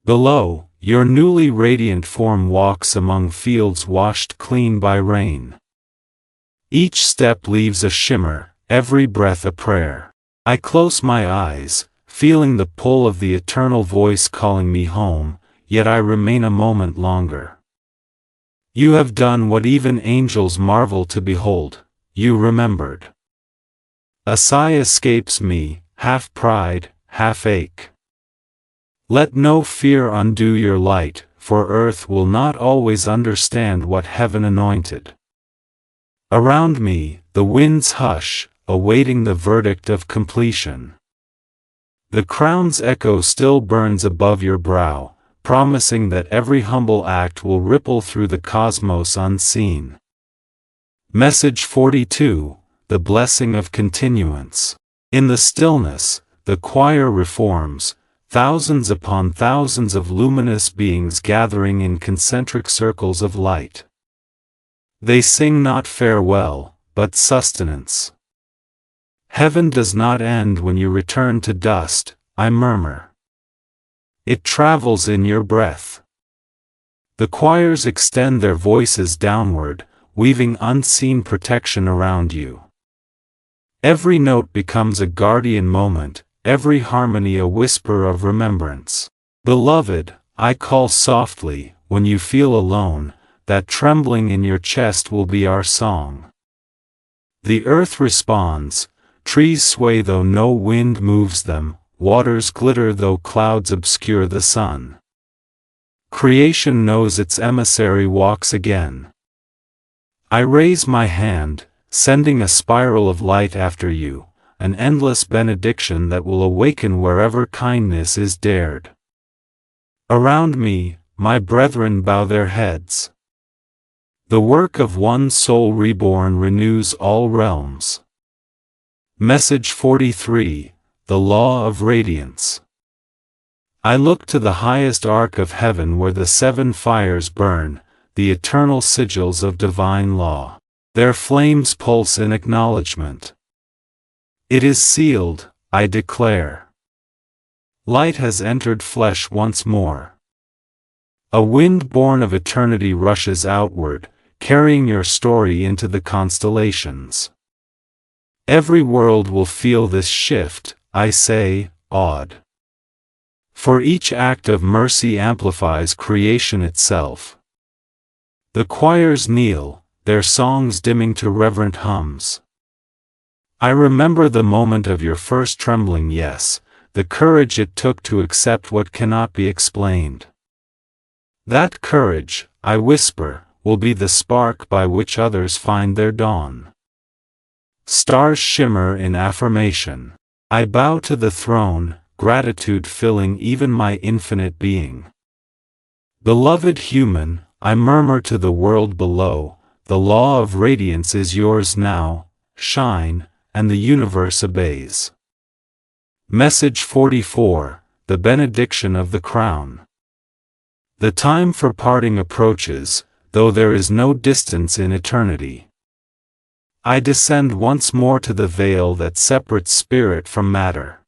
Below, your newly radiant form walks among fields washed clean by rain. Each step leaves a shimmer, every breath a prayer. I close my eyes, feeling the pull of the eternal voice calling me home, yet I remain a moment longer. You have done what even angels marvel to behold, you remembered. A sigh escapes me, half pride, half ache. Let no fear undo your light, for earth will not always understand what heaven anointed. Around me, the winds hush, awaiting the verdict of completion. The crown's echo still burns above your brow, promising that every humble act will ripple through the cosmos unseen. Message 42, the blessing of continuance. In the stillness, the choir reforms, thousands upon thousands of luminous beings gathering in concentric circles of light. They sing not farewell, but sustenance. Heaven does not end when you return to dust, I murmur. It travels in your breath. The choirs extend their voices downward, weaving unseen protection around you. Every note becomes a guardian moment, every harmony a whisper of remembrance. Beloved, I call softly, when you feel alone, that trembling in your chest will be our song. The earth responds, trees sway though no wind moves them, waters glitter though clouds obscure the sun. Creation knows its emissary walks again. I raise my hand, sending a spiral of light after you, an endless benediction that will awaken wherever kindness is dared. Around me, my brethren bow their heads. The work of one soul reborn renews all realms. Message 43, the Law of Radiance. I look to the highest arc of heaven where the seven fires burn, the eternal sigils of divine law. Their flames pulse in acknowledgement. It is sealed, I declare. Light has entered flesh once more. A wind born of eternity rushes outward, carrying your story into the constellations. Every world will feel this shift, I say, awed. For each act of mercy amplifies creation itself. The choirs kneel, their songs dimming to reverent hums. I remember the moment of your first trembling yes, the courage it took to accept what cannot be explained. That courage, I whisper, will be the spark by which others find their dawn. Stars shimmer in affirmation. I bow to the throne, gratitude filling even my infinite being. Beloved human, I murmur to the world below, the law of radiance is yours now, shine, and the universe obeys. Message 44, the benediction of the crown. The time for parting approaches, though there is no distance in eternity. I descend once more to the veil that separates spirit from matter.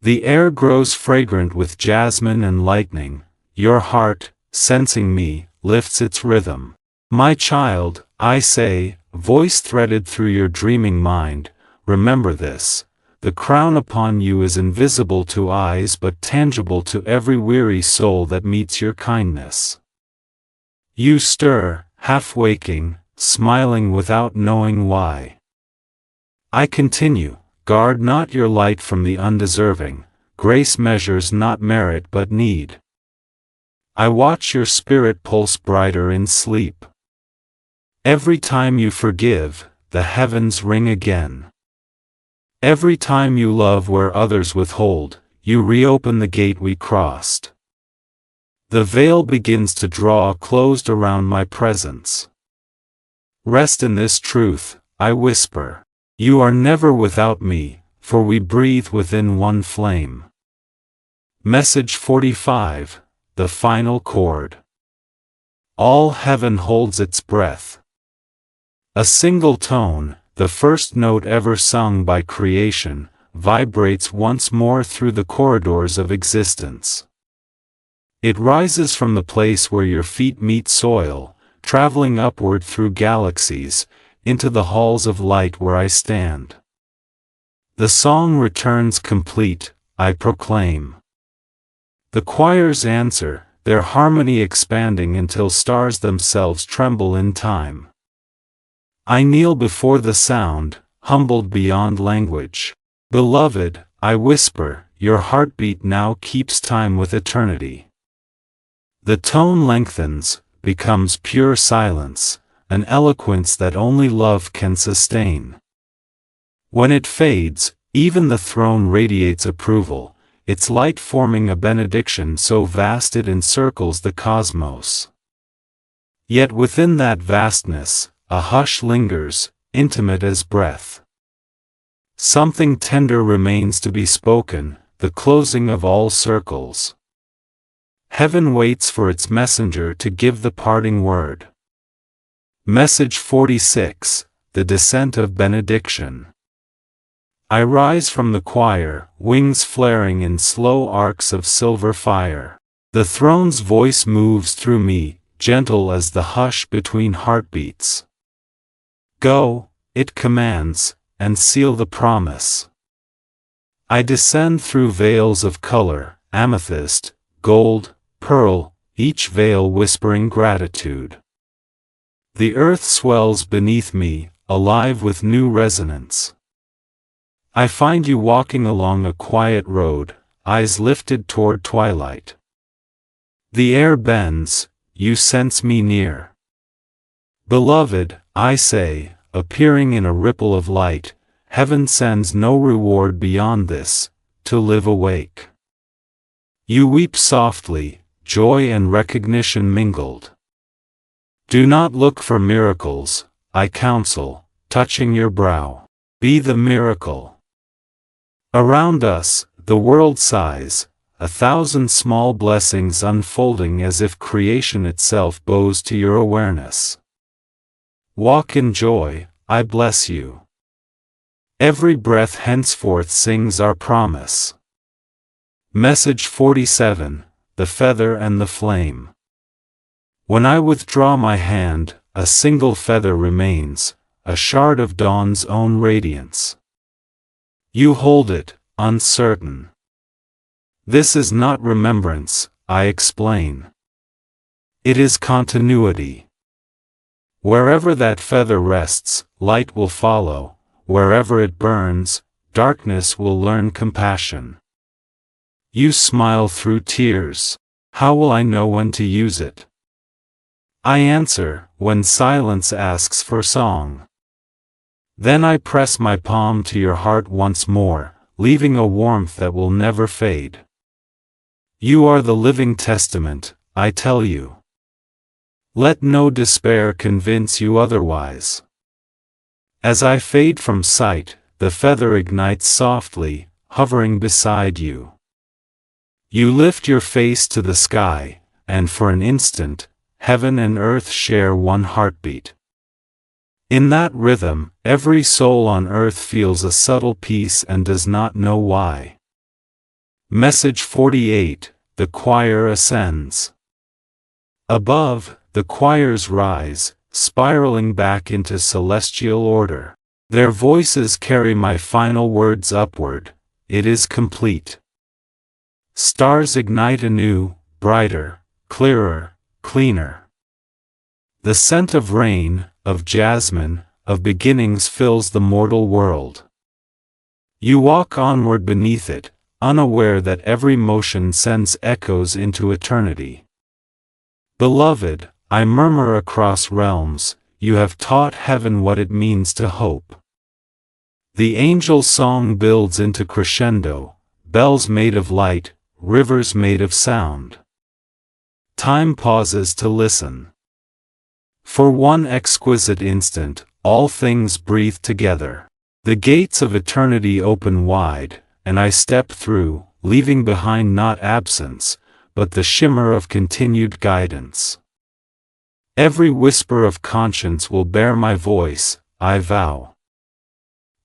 The air grows fragrant with jasmine and lightning, your heart, sensing me, lifts its rhythm. My child, I say, voice threaded through your dreaming mind, remember this, the crown upon you is invisible to eyes but tangible to every weary soul that meets your kindness. You stir, half waking, smiling without knowing why. I continue, guard not your light from the undeserving, grace measures not merit but need. I watch your spirit pulse brighter in sleep. Every time you forgive, the heavens ring again. Every time you love where others withhold, you reopen the gate we crossed. The veil begins to draw closed around my presence. Rest in this truth, I whisper. You are never without me, for we breathe within one flame. Message 45, the final chord. All heaven holds its breath. A single tone, the first note ever sung by creation, vibrates once more through the corridors of existence. It rises from the place where your feet meet soil, traveling upward through galaxies, into the halls of light where I stand. The song returns complete, I proclaim. The choirs answer, their harmony expanding until stars themselves tremble in time. I kneel before the sound, humbled beyond language. Beloved, I whisper, your heartbeat now keeps time with eternity. The tone lengthens, becomes pure silence, an eloquence that only love can sustain. When it fades, even the throne radiates approval, its light forming a benediction so vast it encircles the cosmos. Yet within that vastness, a hush lingers, intimate as breath. Something tender remains to be spoken, the closing of all circles. Heaven waits for its messenger to give the parting word. Message 46, the descent of benediction. I rise from the choir, wings flaring in slow arcs of silver fire. The throne's voice moves through me, gentle as the hush between heartbeats. Go, it commands, and seal the promise. I descend through veils of color, amethyst, gold, pearl, each veil whispering gratitude. The earth swells beneath me, alive with new resonance. I find you walking along a quiet road, eyes lifted toward twilight. The air bends, you sense me near. Beloved, I say, appearing in a ripple of light, heaven sends no reward beyond this, to live awake. You weep softly, joy and recognition mingled. Do not look for miracles, I counsel, touching your brow. Be the miracle. Around us, the world sighs, 1,000 small blessings unfolding as if creation itself bows to your awareness. Walk in joy, I bless you. Every breath henceforth sings our promise. Message 47, The Feather and the Flame. When I withdraw my hand, a single feather remains, a shard of dawn's own radiance. You hold it, uncertain. This is not remembrance, I explain. It is continuity. Wherever that feather rests, light will follow. Wherever it burns, darkness will learn compassion. You smile through tears. How will I know when to use it? I answer, when silence asks for song. Then I press my palm to your heart once more, leaving a warmth that will never fade. You are the living testament, I tell you. Let no despair convince you otherwise. As I fade from sight, the feather ignites softly, hovering beside you. You lift your face to the sky, and for an instant, heaven and earth share one heartbeat. In that rhythm, every soul on earth feels a subtle peace and does not know why. Message 48, The Choir Ascends. Above, the choirs rise, spiraling back into celestial order. Their voices carry my final words upward. It is complete. Stars ignite anew, brighter, clearer, cleaner. The scent of rain, of jasmine, of beginnings fills the mortal world. You walk onward beneath it, unaware that every motion sends echoes into eternity. Beloved, I murmur across realms, you have taught heaven what it means to hope. The angel song builds into crescendo, bells made of light, rivers made of sound. Time pauses to listen. For one exquisite instant, all things breathe together. The gates of eternity open wide, and I step through, leaving behind not absence, but the shimmer of continued guidance. Every whisper of conscience will bear my voice, I vow.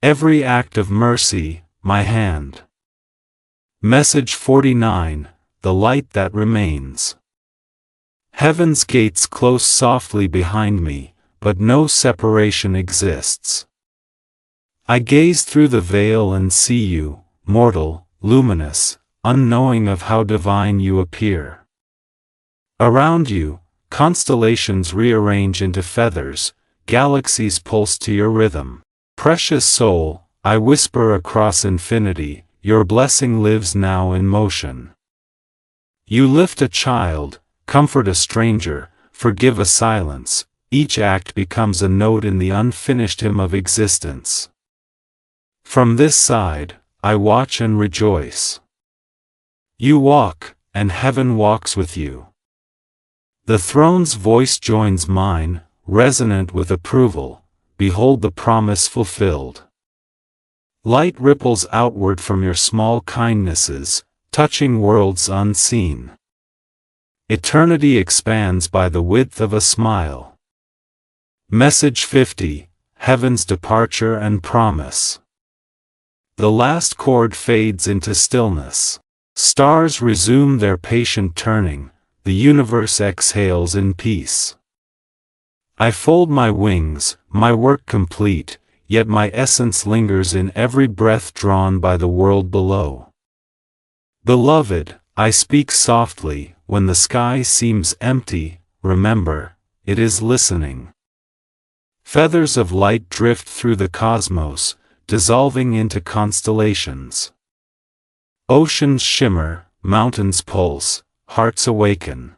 Every act of mercy, my hand. Message 49, The Light That Remains. Heaven's gates close softly behind me, but no separation exists. I gaze through the veil and see you, mortal, luminous, unknowing of how divine you appear. Around you, constellations rearrange into feathers, galaxies pulse to your rhythm. Precious soul, I whisper across infinity, your blessing lives now in motion. You lift a child, comfort a stranger, forgive a silence, each act becomes a note in the unfinished hymn of existence. From this side, I watch and rejoice. You walk, and heaven walks with you. The throne's voice joins mine, resonant with approval, behold the promise fulfilled. Light ripples outward from your small kindnesses, touching worlds unseen. Eternity expands by the width of a smile. Message 50, Heaven's Departure and Promise. The last chord fades into stillness. Stars resume their patient turning, the universe exhales in peace. I fold my wings, my work complete, yet my essence lingers in every breath drawn by the world below. Beloved, I speak softly, when the sky seems empty, remember, it is listening. Feathers of light drift through the cosmos, dissolving into constellations. Oceans shimmer, mountains pulse, hearts awaken.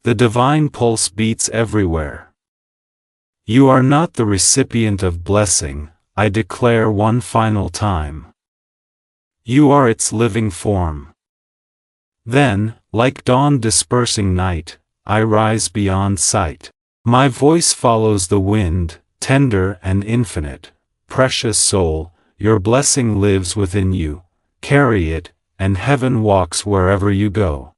The divine pulse beats everywhere. You are not the recipient of blessing, I declare one final time. You are its living form. Then, like dawn dispersing night, I rise beyond sight. My voice follows the wind, tender and infinite. Precious soul, your blessing lives within you. Carry it, and heaven walks wherever you go.